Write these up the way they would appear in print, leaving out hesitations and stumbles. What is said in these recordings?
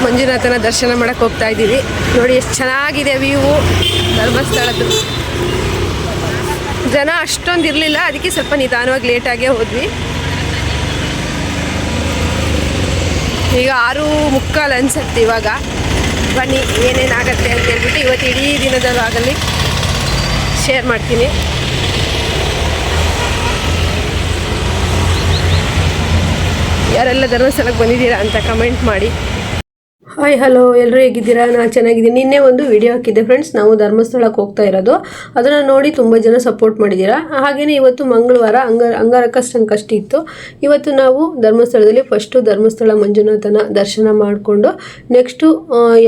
ಮಂಜುನಾಥನ ದರ್ಶನ ಮಾಡಕ್ಕೆ ಹೋಗ್ತಾ ಇದ್ದೀವಿ. ನೋಡಿ ಎಷ್ಟು ಚೆನ್ನಾಗಿದೆ ವ್ಯೂ ಧರ್ಮಸ್ಥಳದ್ದು. ಜನ ಅಷ್ಟೊಂದು ಇರಲಿಲ್ಲ, ಅದಕ್ಕೆ ಸ್ವಲ್ಪ ನಿಧಾನವಾಗಿ ಲೇಟಾಗೇ ಹೋದ್ವಿ. ಈಗ 6:45 ಅನ್ಸುತ್ತೆ ಇವಾಗ. ಬನ್ನಿ ಏನೇನಾಗತ್ತೆ ಅಂತ ಹೇಳ್ಬಿಟ್ಟು ಇವತ್ತು ಇಡೀ ದಿನದ ಭಾಗದಲ್ಲಿ ಶೇರ್ ಮಾಡ್ತೀನಿ. ಯಾರೆಲ್ಲ ಧರ್ಮಸ್ಥಳಕ್ಕೆ ಬಂದಿದ್ದೀರಾ ಅಂತ ಕಮೆಂಟ್ ಮಾಡಿ. ಹಾಯ್ ಹಲೋ, ಎಲ್ಲರೂ ಹೇಗಿದ್ದೀರಾ? ನಾನು ಚೆನ್ನಾಗಿದ್ದೀನಿ. ನಿನ್ನೆ ಒಂದು ವಿಡಿಯೋ ಹಾಕಿದ್ದೆ ಫ್ರೆಂಡ್ಸ್, ನಾವು ಧರ್ಮಸ್ಥಳಕ್ಕೆ ಹೋಗ್ತಾ ಇರೋದು. ಅದನ್ನು ನೋಡಿ ತುಂಬ ಜನ ಸಪೋರ್ಟ್ ಮಾಡಿದ್ದೀರಾ. ಹಾಗೆಯೇ ಇವತ್ತು ಮಂಗಳವಾರ ಅಂಗಾರಕ ಸಂಕಷ್ಟ ಇತ್ತು. ಇವತ್ತು ನಾವು ಧರ್ಮಸ್ಥಳದಲ್ಲಿ ಫಸ್ಟು ಧರ್ಮಸ್ಥಳ ಮಂಜುನಾಥನ ದರ್ಶನ ಮಾಡಿಕೊಂಡು ನೆಕ್ಸ್ಟು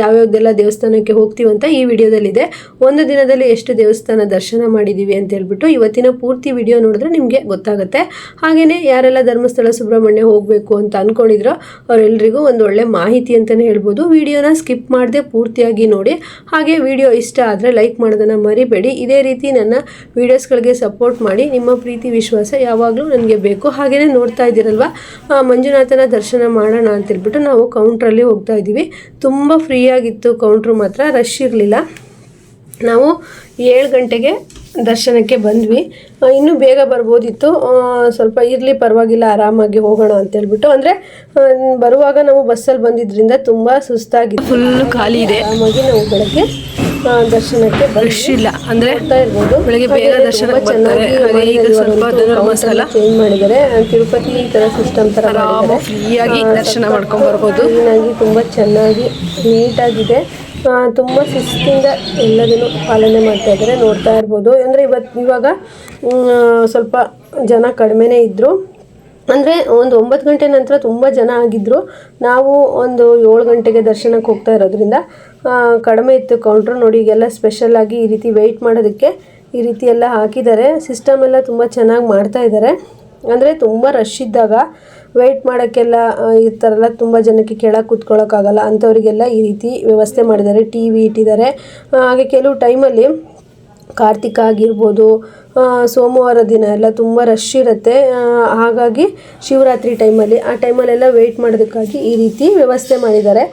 ಯಾವ್ಯಾವ್ದೆಲ್ಲ ದೇವಸ್ಥಾನಕ್ಕೆ ಹೋಗ್ತೀವಂತ ಈ ವಿಡಿಯೋದಲ್ಲಿದೆ. ಒಂದು ದಿನದಲ್ಲಿ ಎಷ್ಟು ದೇವಸ್ಥಾನ ದರ್ಶನ ಮಾಡಿದ್ದೀವಿ ಅಂತ ಹೇಳ್ಬಿಟ್ಟು ಇವತ್ತಿನ ಪೂರ್ತಿ ವಿಡಿಯೋ ನೋಡಿದ್ರೆ ನಿಮಗೆ ಗೊತ್ತಾಗುತ್ತೆ. ಹಾಗೆಯೇ ಯಾರೆಲ್ಲ ಧರ್ಮಸ್ಥಳ ಸುಬ್ರಹ್ಮಣ್ಯ ಹೋಗಬೇಕು ಅಂತ ಅಂದ್ಕೊಂಡಿದ್ರೋ ಅವರೆಲ್ಲರಿಗೂ ಒಂದು ಒಳ್ಳೆ ಮಾಹಿತಿ ಅಂತಲೇ ಹೇಳ್ಬೋದು. ವಿಡಿಯೋನ ಸ್ಕಿಪ್ ಮಾಡದೆ ಪೂರ್ತಿಯಾಗಿ ನೋಡಿ. ಹಾಗೆ ವಿಡಿಯೋ ಇಷ್ಟ ಆದರೆ ಲೈಕ್ ಮಾಡೋದನ್ನು ಮರಿಬೇಡಿ. ಇದೇ ರೀತಿ ನನ್ನ ವಿಡಿಯೋಸ್ಗಳಿಗೆ ಸಪೋರ್ಟ್ ಮಾಡಿ. ನಿಮ್ಮ ಪ್ರೀತಿ ವಿಶ್ವಾಸ ಯಾವಾಗಲೂ ನನಗೆ ಬೇಕು. ಹಾಗೆಯೇ ನೋಡ್ತಾ ಇದ್ದೀರಲ್ವ, ಮಂಜುನಾಥನ ದರ್ಶನ ಮಾಡೋಣ ಅಂತೇಳ್ಬಿಟ್ಟು ನಾವು ಕೌಂಟ್ರಲ್ಲಿ ಹೋಗ್ತಾ ಇದ್ದೀವಿ. ತುಂಬ ಫ್ರೀಯಾಗಿತ್ತು ಕೌಂಟ್ರು, ಮಾತ್ರ ರಶ್ ಇರಲಿಲ್ಲ. ನಾವು 7 ಗಂಟೆಗೆ ದರ್ಶನಕ್ಕೆ ಬಂದ್ವಿ. ಇನ್ನೂ ಬೇಗ ಬರ್ಬೋದಿತ್ತು, ಸ್ವಲ್ಪ ಇರಲಿ ಪರವಾಗಿಲ್ಲ ಆರಾಮಾಗಿ ಹೋಗೋಣ ಅಂತೇಳ್ಬಿಟ್ಟು. ಅಂದರೆ ಬರುವಾಗ ನಾವು ಬಸ್ಸಲ್ಲಿ ಬಂದಿದ್ದರಿಂದ ತುಂಬ ಸುಸ್ತಾಗಿತ್ತು, ಫುಲ್ಲು ಖಾಲಿ ಇದೆ. ಆರಾಮಾಗಿ ನಾವು ಬೆಳಗ್ಗೆ ದರ್ಶನಕ್ಕೆ ರಶ್ ಇಲ್ಲ, ಅಂದರೆ ಇರ್ಬೋದು. ಬೆಳಗ್ಗೆ ಬೇಗ ದರ್ಶನ ಚೆನ್ನಾಗಿ ಚೇಂಜ್ ಮಾಡಿದ್ದಾರೆ. ತಿರುಪತಿ ಈ ಥರ ಸಿಸ್ಟಮ್ ಥರ ಫ್ರೀಯಾಗಿ ದರ್ಶನ ಮಾಡ್ಕೊಂಡು ಬರ್ಬೋದು. ಕ್ಲೀನಾಗಿ ತುಂಬ ಚೆನ್ನಾಗಿ ನೀಟಾಗಿದೆ. ತುಂಬ ಶಿಸ್ತಿಂದ ಎಲ್ಲದನ್ನು ಪಾಲನೆ ಮಾಡ್ತಾ ಇದ್ದಾರೆ, ನೋಡ್ತಾ ಇರ್ಬೋದು. ಅಂದರೆ ಇವಾಗ ಸ್ವಲ್ಪ ಜನ ಕಡಿಮೆನೇ ಇದ್ದರು. ಅಂದರೆ ಒಂದು 9 ಗಂಟೆ ನಂತರ ತುಂಬ ಜನ ಆಗಿದ್ದರು. ನಾವು ಒಂದು 7 ಗಂಟೆಗೆ ದರ್ಶನಕ್ಕೆ ಹೋಗ್ತಾ ಇರೋದ್ರಿಂದ ಕಡಿಮೆ ಇತ್ತು ಕೌಂಟ್ರು. ನೋಡಿ ಈಗೆಲ್ಲ ಸ್ಪೆಷಲಾಗಿ ಈ ರೀತಿ ವೆಯ್ಟ್ ಮಾಡೋದಕ್ಕೆ ಈ ರೀತಿ ಎಲ್ಲ ಹಾಕಿದ್ದಾರೆ. ಸಿಸ್ಟಮ್ ಎಲ್ಲ ತುಂಬ ಚೆನ್ನಾಗಿ ಮಾಡ್ತಾ ಇದ್ದಾರೆ. ಅಂದರೆ ತುಂಬ ರಶ್ ಇದ್ದಾಗ ವೆಯ್ಟ್ ಮಾಡೋಕ್ಕೆಲ್ಲ ಇರ್ತಾರಲ್ಲ, ತುಂಬ ಜನಕ್ಕೆ ಕೆಳಗೆ ಕೂತ್ಕೊಳ್ಳೋಕ್ಕಾಗಲ್ಲ ಅಂಥವರಿಗೆಲ್ಲ ಈ ರೀತಿ ವ್ಯವಸ್ಥೆ ಮಾಡಿದ್ದಾರೆ. ಟಿ ವಿ ಇಟ್ಟಿದ್ದಾರೆ. ಹಾಗೆ ಕೆಲವು ಟೈಮಲ್ಲಿ ಕಾರ್ತಿಕ ಆಗಿರ್ಬೋದು, ಸೋಮವಾರ ದಿನ ಎಲ್ಲ ತುಂಬ ರಶ್ ಇರುತ್ತೆ. ಹಾಗಾಗಿ ಶಿವರಾತ್ರಿ ಟೈಮಲ್ಲಿ ಆ ಟೈಮಲ್ಲೆಲ್ಲ ವೆಯ್ಟ್ ಮಾಡೋದಕ್ಕಾಗಿ ಈ ರೀತಿ ವ್ಯವಸ್ಥೆ ಮಾಡಿದ್ದಾರೆ.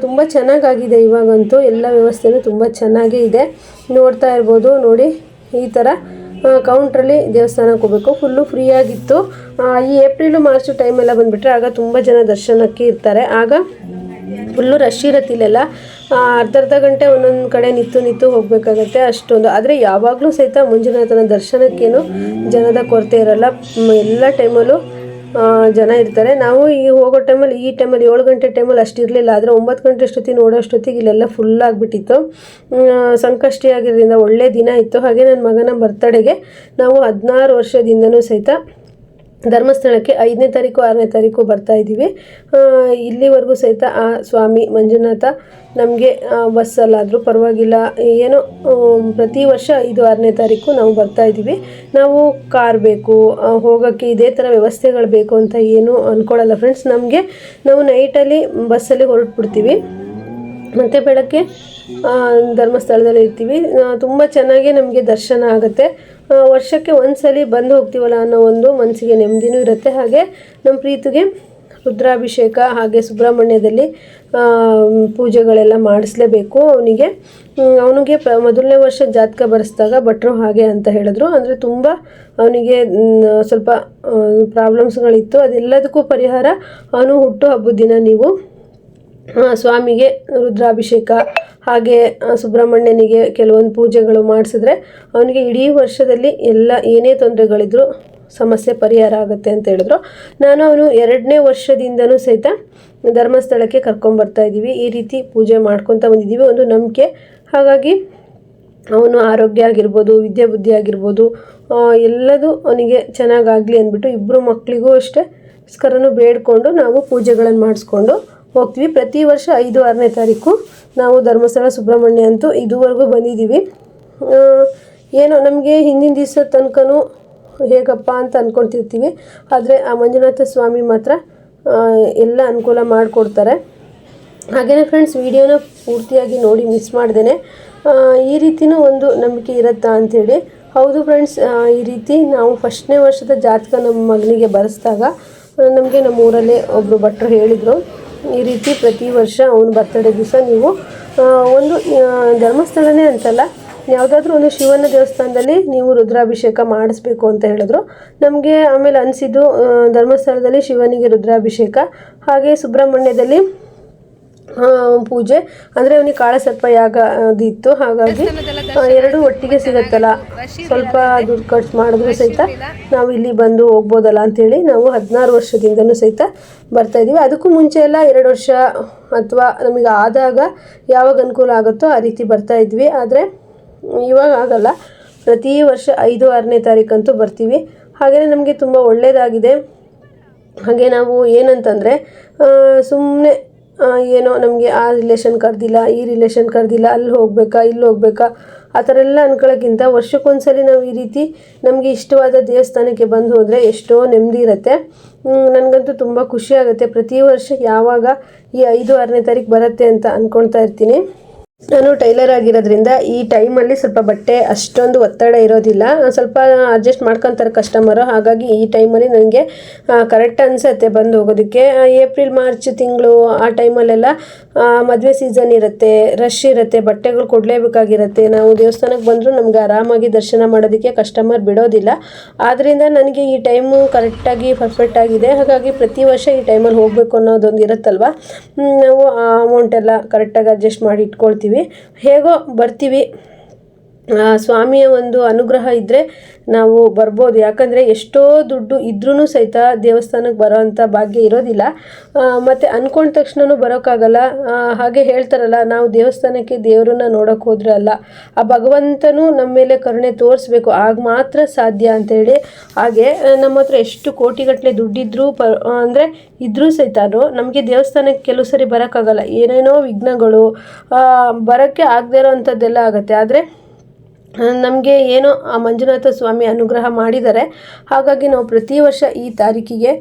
ತುಂಬ ಚೆನ್ನಾಗಾಗಿದೆ. ಇವಾಗಂತೂ ಎಲ್ಲ ವ್ಯವಸ್ಥೆನೂ ತುಂಬ ಚೆನ್ನಾಗೇ ಇದೆ, ನೋಡ್ತಾ ಇರ್ಬೋದು. ನೋಡಿ ಈ ಥರ ಕೌಂಟ್ರಲ್ಲಿ ದೇವಸ್ಥಾನಕ್ಕೆ ಹೋಗಬೇಕು. ಫುಲ್ಲು ಫ್ರೀಯಾಗಿತ್ತು. ಈ ಏಪ್ರಿಲು ಮಾರ್ಚು ಟೈಮೆಲ್ಲ ಬಂದುಬಿಟ್ರೆ ಆಗ ತುಂಬ ಜನ ದರ್ಶನಕ್ಕೆ ಇರ್ತಾರೆ. ಆಗ ಫುಲ್ಲು ರಶ್ ಇರತ್ತಿಲ್ಲೆಲ್ಲ. ಅರ್ಧ ಗಂಟೆ ಒಂದೊಂದು ಕಡೆ ನಿಂತು ಹೋಗಬೇಕಾಗತ್ತೆ ಅಷ್ಟೊಂದು. ಆದರೆ ಯಾವಾಗಲೂ ಸಹಿತ ಮಂಜುನಾಥನ ದರ್ಶನಕ್ಕೇನು ಜನದ ಕೊರತೆ ಇರಲ್ಲ. ಎಲ್ಲ ಟೈಮಲ್ಲೂ ಜನ ಇರ್ತಾರೆ. ನಾವು ಈ ಹೋಗೋ ಟೈಮಲ್ಲಿ 7 ಗಂಟೆ ಟೈಮಲ್ಲಿ ಅಷ್ಟಿರಲಿಲ್ಲ. ಆದರೆ 9 ಗಂಟೆ ಅಷ್ಟೊತ್ತಿಗೆ ನೋಡೋಷ್ಟೊತ್ತಿಗೆ ಇಲ್ಲೆಲ್ಲ ಫುಲ್ ಆಗಿಬಿಟ್ಟಿತ್ತು. ಸಂಕಷ್ಟಿ ಆಗಿರೋದ್ರಿಂದ ಒಳ್ಳೆ ದಿನ ಇತ್ತು. ಹಾಗೆ ನನ್ನ ಮಗನ ಬರ್ತಡೆಗೆ ನಾವು 16 ವರ್ಷದಿಂದನೂ ಸಹಿತ ಧರ್ಮಸ್ಥಳಕ್ಕೆ 5ನೇ ತಾರೀಕು 6ನೇ ತಾರೀಕು ಬರ್ತಾ ಇದ್ದೀವಿ. ಇಲ್ಲಿವರೆಗೂ ಸಹಿತ ಆ ಸ್ವಾಮಿ ಮಂಜುನಾಥ ನಮಗೆ ಬಸ್ಸಲ್ಲಾದರೂ ಪರವಾಗಿಲ್ಲ, ಏನೋ ಪ್ರತಿ ವರ್ಷ 5, 6ನೇ ತಾರೀಕು ನಾವು ಬರ್ತಾ ಇದ್ದೀವಿ. ನಾವು ಕಾರ್ ಬೇಕು ಹೋಗೋಕ್ಕೆ, ಇದೇ ಥರ ವ್ಯವಸ್ಥೆಗಳು ಬೇಕು ಅಂತ ಏನೂ ಅಂದ್ಕೊಳ್ಳಲ್ಲ ಫ್ರೆಂಡ್ಸ್. ನಾವು ನೈಟಲ್ಲಿ ಬಸ್ಸಲ್ಲಿ ಹೊರಟ್ಬಿಡ್ತೀವಿ, ಮತ್ತು ಬೆಳಗ್ಗೆ ಧರ್ಮಸ್ಥಳದಲ್ಲಿ ಇರ್ತೀವಿ. ತುಂಬ ಚೆನ್ನಾಗಿ ನಮಗೆ ದರ್ಶನ ಆಗುತ್ತೆ. ವರ್ಷಕ್ಕೆ ಒಂದ್ಸಲಿ ಬಂದು ಹೋಗ್ತೀವಲ್ಲ ಅನ್ನೋ ಒಂದು ಮನಸ್ಸಿಗೆ ನೆಮ್ಮದಿನೂ ಇರುತ್ತೆ. ಹಾಗೆ ನಮ್ಮ ಪ್ರೀತಿಗೆ ರುದ್ರಾಭಿಷೇಕ ಹಾಗೆ ಸುಬ್ರಹ್ಮಣ್ಯದಲ್ಲಿ ಪೂಜೆಗಳೆಲ್ಲ ಮಾಡಿಸ್ಲೇಬೇಕು. ಅವನಿಗೆ ಮೊದಲನೇ ವರ್ಷ ಜಾತಕ ಬರೆಸಿದಾಗ ಭಟ್ರು ಹಾಗೆ ಅಂತ ಹೇಳಿದ್ರು. ಅಂದರೆ ತುಂಬ ಅವನಿಗೆ ಸ್ವಲ್ಪ ಪ್ರಾಬ್ಲಮ್ಸ್ಗಳಿತ್ತು. ಅದೆಲ್ಲದಕ್ಕೂ ಪರಿಹಾರ ಅವನು ಹುಟ್ಟು ಹಬ್ಬದ ದಿನ ನೀವು ಸ್ವಾಮಿಗೆ ರುದ್ರಾಭಿಷೇಕ ಹಾಗೆ ಸುಬ್ರಹ್ಮಣ್ಯನಿಗೆ ಕೆಲವೊಂದು ಪೂಜೆಗಳು ಮಾಡಿಸಿದ್ರೆ ಅವನಿಗೆ ಇಡೀ ವರ್ಷದಲ್ಲಿ ಏನೇ ತೊಂದರೆಗಳಿದ್ರು ಸಮಸ್ಯೆ ಪರಿಹಾರ ಆಗುತ್ತೆ ಅಂತ ಹೇಳಿದ್ರು. ನಾನು ಅವನು 2ನೇ ವರ್ಷದಿಂದನೂ ಸಹಿತ ಧರ್ಮಸ್ಥಳಕ್ಕೆ ಕರ್ಕೊಂಬರ್ತಾ ಇದ್ದೀವಿ. ಈ ರೀತಿ ಪೂಜೆ ಮಾಡ್ಕೊತ ಬಂದಿದ್ದೀವಿ, ಒಂದು ನಂಬಿಕೆ. ಹಾಗಾಗಿ ಅವನು ಆರೋಗ್ಯ ಆಗಿರ್ಬೋದು, ವಿದ್ಯೆ ಬುದ್ಧಿ ಆಗಿರ್ಬೋದು, ಎಲ್ಲದೂ ಅವನಿಗೆ ಚೆನ್ನಾಗಾಗಲಿ ಅಂದ್ಬಿಟ್ಟು ಇಬ್ಬರು ಮಕ್ಕಳಿಗೂ ಅಷ್ಟೇ ಸ್ಕರನು ಬೇಡಿಕೊಂಡು ನಾವು ಪೂಜೆಗಳನ್ನು ಮಾಡಿಸ್ಕೊಂಡು ಹೋಗ್ತೀವಿ. ಪ್ರತಿ ವರ್ಷ 5, 6ನೇ ತಾರೀಕು ನಾವು ಧರ್ಮಸ್ಥಳ ಸುಬ್ರಹ್ಮಣ್ಯ ಅಂತೂ ಇದುವರೆಗೂ ಬಂದಿದ್ದೀವಿ. ಏನೋ ನಮಗೆ ಹಿಂದಿನ ದಿವಸ ತನಕನೂ ಹೇಗಪ್ಪ ಅಂತ ಅಂದ್ಕೊಳ್ತಿರ್ತೀವಿ. ಆದರೆ ಆ ಮಂಜುನಾಥ ಸ್ವಾಮಿ ಮಾತ್ರ ಎಲ್ಲ ಅನುಕೂಲ ಮಾಡಿಕೊಡ್ತಾರೆ. ಹಾಗೆಯೇ ಫ್ರೆಂಡ್ಸ್, ವಿಡಿಯೋನ ಪೂರ್ತಿಯಾಗಿ ನೋಡಿ ಮಿಸ್ ಮಾಡ್ದೇನೆ. ಈ ರೀತಿಯೂ ಒಂದು ನಂಬಿಕೆ ಇರುತ್ತಾ ಅಂಥೇಳಿ. ಹೌದು ಫ್ರೆಂಡ್ಸ್, ಈ ರೀತಿ ನಾವು 1ನೇ ವರ್ಷದ ಜಾತಕ ನಮ್ಮ ಮಗನಿಗೆ ಬರೆಸಿದಾಗ ನಮಗೆ ನಮ್ಮ ಊರಲ್ಲೇ ಒಬ್ಬರು ಭಟ್ರು ಹೇಳಿದರು, ಈ ರೀತಿ ಪ್ರತಿ ವರ್ಷ ಅವನ ಬರ್ತಡೇ ದಿವಸ ನೀವು ಒಂದು ಧರ್ಮಸ್ಥಳನೇ ಅಂತಲ್ಲ, ಯಾವುದಾದ್ರೂ ಒಂದು ಶಿವನ ದೇವಸ್ಥಾನದಲ್ಲಿ ನೀವು ರುದ್ರಾಭಿಷೇಕ ಮಾಡಿಸ್ಬೇಕು ಅಂತ ಹೇಳಿದ್ರು. ನಮಗೆ ಆಮೇಲೆ ಅನಿಸಿದ್ದು ಧರ್ಮಸ್ಥಳದಲ್ಲಿ ಶಿವನಿಗೆ ರುದ್ರಾಭಿಷೇಕ, ಹಾಗೆ ಸುಬ್ರಹ್ಮಣ್ಯದಲ್ಲಿ ಪೂಜೆ, ಅಂದರೆ ಅವನಿಗೆ ಕಾಳಸರ್ಪ ಯಾಗ ಅದಿತ್ತು. ಹಾಗಾಗಿ ಎರಡು ಒಟ್ಟಿಗೆ ಸಿಗುತ್ತಲ್ಲ, ಸ್ವಲ್ಪ ದುಡ್ಡು ಖರ್ಚು ಮಾಡಿದ್ರು ಸಹಿತ ನಾವು ಇಲ್ಲಿ ಬಂದು ಹೋಗ್ಬೋದಲ್ಲ ಅಂಥೇಳಿ ನಾವು 16 ವರ್ಷದಿಂದನೂ ಸಹಿತ ಬರ್ತಾಯಿದ್ದೀವಿ. ಅದಕ್ಕೂ ಮುಂಚೆ ಎಲ್ಲ 2 ವರ್ಷ ಅಥವಾ ನಮಗೆ ಆದಾಗ ಯಾವಾಗ ಅನುಕೂಲ ಆಗುತ್ತೋ ಆ ರೀತಿ ಬರ್ತಾಯಿದ್ವಿ. ಆದರೆ ಇವಾಗ ಆಗಲ್ಲ, ಪ್ರತಿ ವರ್ಷ 5, 6ನೇ ತಾರೀಕಂತೂ ಬರ್ತೀವಿ. ಹಾಗೆಯೇ ನಮಗೆ ತುಂಬ ಒಳ್ಳೆಯದಾಗಿದೆ. ಹಾಗೆ ನಾವು ಏನಂತಂದರೆ ಸುಮ್ಮನೆ ಏನೋ ನಮಗೆ ಆ ರಿಲೇಷನ್ ಕರೆದಿಲ್ಲ, ಈ ರಿಲೇಷನ್ ಕರೆದಿಲ್ಲ, ಅಲ್ಲಿ ಹೋಗಬೇಕಾ ಇಲ್ಲಿ ಹೋಗಬೇಕಾ ಆ ಥರ ಎಲ್ಲ ಅಂದ್ಕೊಳ್ಳೋಕ್ಕಿಂತ ವರ್ಷಕ್ಕೊಂದ್ಸಲಿ ನಾವು ಈ ರೀತಿ ನಮಗೆ ಇಷ್ಟವಾದ ದೇವಸ್ಥಾನಕ್ಕೆ ಬಂದು ಹೋದರೆ ಎಷ್ಟೋ ನೆಮ್ಮದಿ ಇರುತ್ತೆ. ನನಗಂತೂ ತುಂಬ ಖುಷಿ ಆಗುತ್ತೆ. ಪ್ರತಿ ವರ್ಷ ಯಾವಾಗ ಈ 5, 6ನೇ ತಾರೀಕು ಬರುತ್ತೆ ಅಂತ ಅಂದ್ಕೊಳ್ತಾ ಇರ್ತೀನಿ. ನಾನು ಟೈಲರ್ ಆಗಿರೋದ್ರಿಂದ ಈ ಟೈಮಲ್ಲಿ ಸ್ವಲ್ಪ ಬಟ್ಟೆ ಅಷ್ಟೊಂದು ಒತ್ತಡ ಇರೋದಿಲ್ಲ, ಸ್ವಲ್ಪ ಅಡ್ಜಸ್ಟ್ ಮಾಡ್ಕೊತಾರೆ ಕಸ್ಟಮರು. ಹಾಗಾಗಿ ಈ ಟೈಮಲ್ಲಿ ನನಗೆ ಕರೆಕ್ಟ್ ಅನಿಸುತ್ತೆ ಬಂದು ಹೋಗೋದಕ್ಕೆ. ಏಪ್ರಿಲ್ ಮಾರ್ಚ್ ತಿಂಗಳು ಆ ಟೈಮಲ್ಲೆಲ್ಲ ಮದುವೆ ಸೀಸನ್ ಇರುತ್ತೆ, ರಶ್ ಇರುತ್ತೆ, ಬಟ್ಟೆಗಳು ಕೊಡಲೇಬೇಕಾಗಿರುತ್ತೆ. ನಾವು ದೇವಸ್ಥಾನಕ್ಕೆ ಬಂದರೂ ನಮಗೆ ಆರಾಮಾಗಿ ದರ್ಶನ ಮಾಡೋದಕ್ಕೆ ಕಸ್ಟಮರ್ ಬಿಡೋದಿಲ್ಲ. ಆದ್ದರಿಂದ ನನಗೆ ಈ ಟೈಮು ಕರೆಕ್ಟಾಗಿ ಪರ್ಫೆಕ್ಟ್ ಆಗಿದೆ. ಹಾಗಾಗಿ ಪ್ರತಿ ವರ್ಷ ಈ ಟೈಮಲ್ಲಿ ಹೋಗಬೇಕು ಅನ್ನೋದೊಂದು ಇರುತ್ತಲ್ವ, ನಾವು ಆ ಅಮೌಂಟೆಲ್ಲ ಕರೆಕ್ಟಾಗಿ ಅಡ್ಜಸ್ಟ್ ಮಾಡಿ ಇಟ್ಕೊಳ್ತೀವಿ. ಹೇಗೋ ಬರ್ತೀವಿ. ಸ್ವಾಮಿಯ ಒಂದು ಅನುಗ್ರಹ ಇದ್ದರೆ ನಾವು ಬರ್ಬೋದು. ಯಾಕಂದರೆ ಎಷ್ಟೋ ದುಡ್ಡು ಇದ್ರೂ ಸಹಿತ ದೇವಸ್ಥಾನಕ್ಕೆ ಬರೋವಂಥ ಭಾಗ್ಯ ಇರೋದಿಲ್ಲ, ಮತ್ತು ಅಂದ್ಕೊಂಡ ತಕ್ಷಣವೂ ಬರೋಕ್ಕಾಗಲ್ಲ. ಹಾಗೆ ಹೇಳ್ತಾರಲ್ಲ, ನಾವು ದೇವಸ್ಥಾನಕ್ಕೆ ದೇವರನ್ನ ನೋಡೋಕ್ಕೆ ಹೋದ್ರೆ ಅಲ್ಲ, ಆ ಭಗವಂತನೂ ನಮ್ಮ ಮೇಲೆ ಕರುಣೆ ತೋರಿಸ್ಬೇಕು, ಆಗ ಮಾತ್ರ ಸಾಧ್ಯ ಅಂತೇಳಿ. ಹಾಗೆ ನಮ್ಮ ಹತ್ರ ಎಷ್ಟು ಕೋಟಿಗಟ್ಟಲೆ ದುಡ್ಡಿದ್ರೂ ಅಂದರೆ ಇದ್ರೂ ಸಹಿತ ನಮಗೆ ದೇವಸ್ಥಾನಕ್ಕೆ ಕೆಲವು ಸರಿ ಬರೋಕ್ಕಾಗಲ್ಲ. ಏನೇನೋ ವಿಘ್ನಗಳು ಬರೋಕ್ಕೆ ಆಗದೇ ಇರೋ ಅಂಥದ್ದೆಲ್ಲ ಆಗುತ್ತೆ. ಆದರೆ ನಮಗೆ ಏನೋ ಆ ಮಂಜುನಾಥ ಸ್ವಾಮಿ ಅನುಗ್ರಹ ಮಾಡಿದ್ದಾರೆ. ಹಾಗಾಗಿ ನಾವು ಪ್ರತಿ ವರ್ಷ ಈ ತಾರೀಕಿಗೆ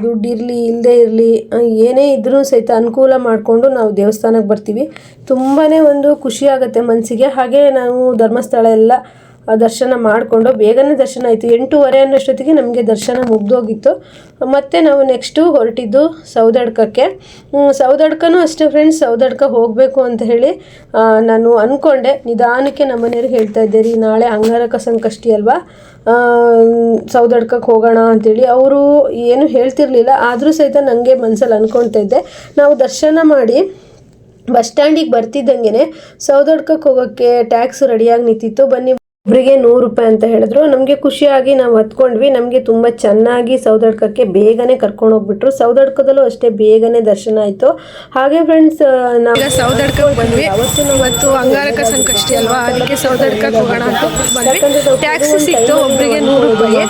ದುಡ್ಡಿರಲಿ ಇಲ್ಲದೇ ಇರಲಿ ಏನೇ ಇದ್ರೂ ಸಹಿತ ಅನುಕೂಲ ಮಾಡಿಕೊಂಡು ನಾವು ದೇವಸ್ಥಾನಕ್ಕೆ ಬರ್ತೀವಿ. ತುಂಬಾ ಒಂದು ಖುಷಿಯಾಗುತ್ತೆ ಮನಸ್ಸಿಗೆ. ಹಾಗೆ ನಾವು ಧರ್ಮಸ್ಥಳ ಎಲ್ಲ ದರ್ಶನ ಮಾಡಿಕೊಂಡು ಬೇಗನೆ ದರ್ಶನ ಆಯಿತು. 8:30 ಅನ್ನೋಷ್ಟೊತ್ತಿಗೆ ನಮಗೆ ದರ್ಶನ ಮುಗ್ದೋಗಿತ್ತು. ಮತ್ತು ನಾವು ನೆಕ್ಸ್ಟು ಹೊರಟಿದ್ದು ಸೌದಡ್ಕಕ್ಕೆ. ಸೌದಡ್ಕನೂ ಅಷ್ಟೇ ಫ್ರೆಂಡ್ಸ್, ಸೌದಡ್ಕ ಹೋಗಬೇಕು ಅಂತ ಹೇಳಿ ನಾನು ಅಂದ್ಕೊಂಡೆ. ನಿಧಾನಕ್ಕೆ ನಮ್ಮ ಮನೆಯವ್ರಿಗೆ ಹೇಳ್ತಾ ಇದ್ದೆ ರೀ, ನಾಳೆ ಅಂಗಾರಕ ಸಂಕಷ್ಟಿ ಅಲ್ವಾ, ಸೌದಡ್ಕಕ್ಕೆ ಹೋಗೋಣ ಅಂಥೇಳಿ. ಅವರು ಏನು ಹೇಳ್ತಿರ್ಲಿಲ್ಲ, ಆದರೂ ಸಹಿತ ನನಗೆ ಮನಸ್ಸಲ್ಲಿ ಅಂದ್ಕೊಳ್ತಾ ಇದ್ದೆ. ನಾವು ದರ್ಶನ ಮಾಡಿ ಬಸ್ ಸ್ಟ್ಯಾಂಡಿಗೆ ಬರ್ತಿದ್ದಂಗೆ ಸೌದಡ್ಕಕ್ಕೆ ಹೋಗೋಕ್ಕೆ ಟ್ಯಾಕ್ಸ್ ರೆಡಿಯಾಗಿ ನಿಂತಿತ್ತು. ಬನ್ನಿ ಒಬ್ಬರಿಗೆ 100 ರೂಪಾಯಿ ಅಂತ ಹೇಳಿದ್ರು. ನಮಗೆ ಖುಷಿಯಾಗಿ ನಾವು ಹತ್ಕೊಂಡ್ವಿ. ನಮಗೆ ತುಂಬ ಚೆನ್ನಾಗಿ ಸೌದಡ್ಕಕ್ಕೆ ಬೇಗನೆ ಕರ್ಕೊಂಡು ಹೋಗ್ಬಿಟ್ರು. ಸೌದಡ್ಕದಲ್ಲೂ ಅಷ್ಟೇ ಬೇಗನೆ ದರ್ಶನ ಆಯಿತು. ಹಾಗೆ ಫ್ರೆಂಡ್ಸ್, ನಾವು ಸೌದಡ್ಕಕ್ಕೆ ಬಂದ್ವಿ. ಅವತ್ತು ಅಂಗಾರಕ ಸಂಕಷ್ಟಿ ಅಲ್ವಾ, ಅದಕ್ಕೆ ಸೌದಡ್ಕಕ್ಕೆ ಹೋಗೋಣ ಅಂತ ಬಂದ್ವಿ. ಟ್ಯಾಕ್ಸಿ ಸಿಕ್ತು, ಒಬ್ಬರಿಗೆ 100 ರೂಪಾಯಿ.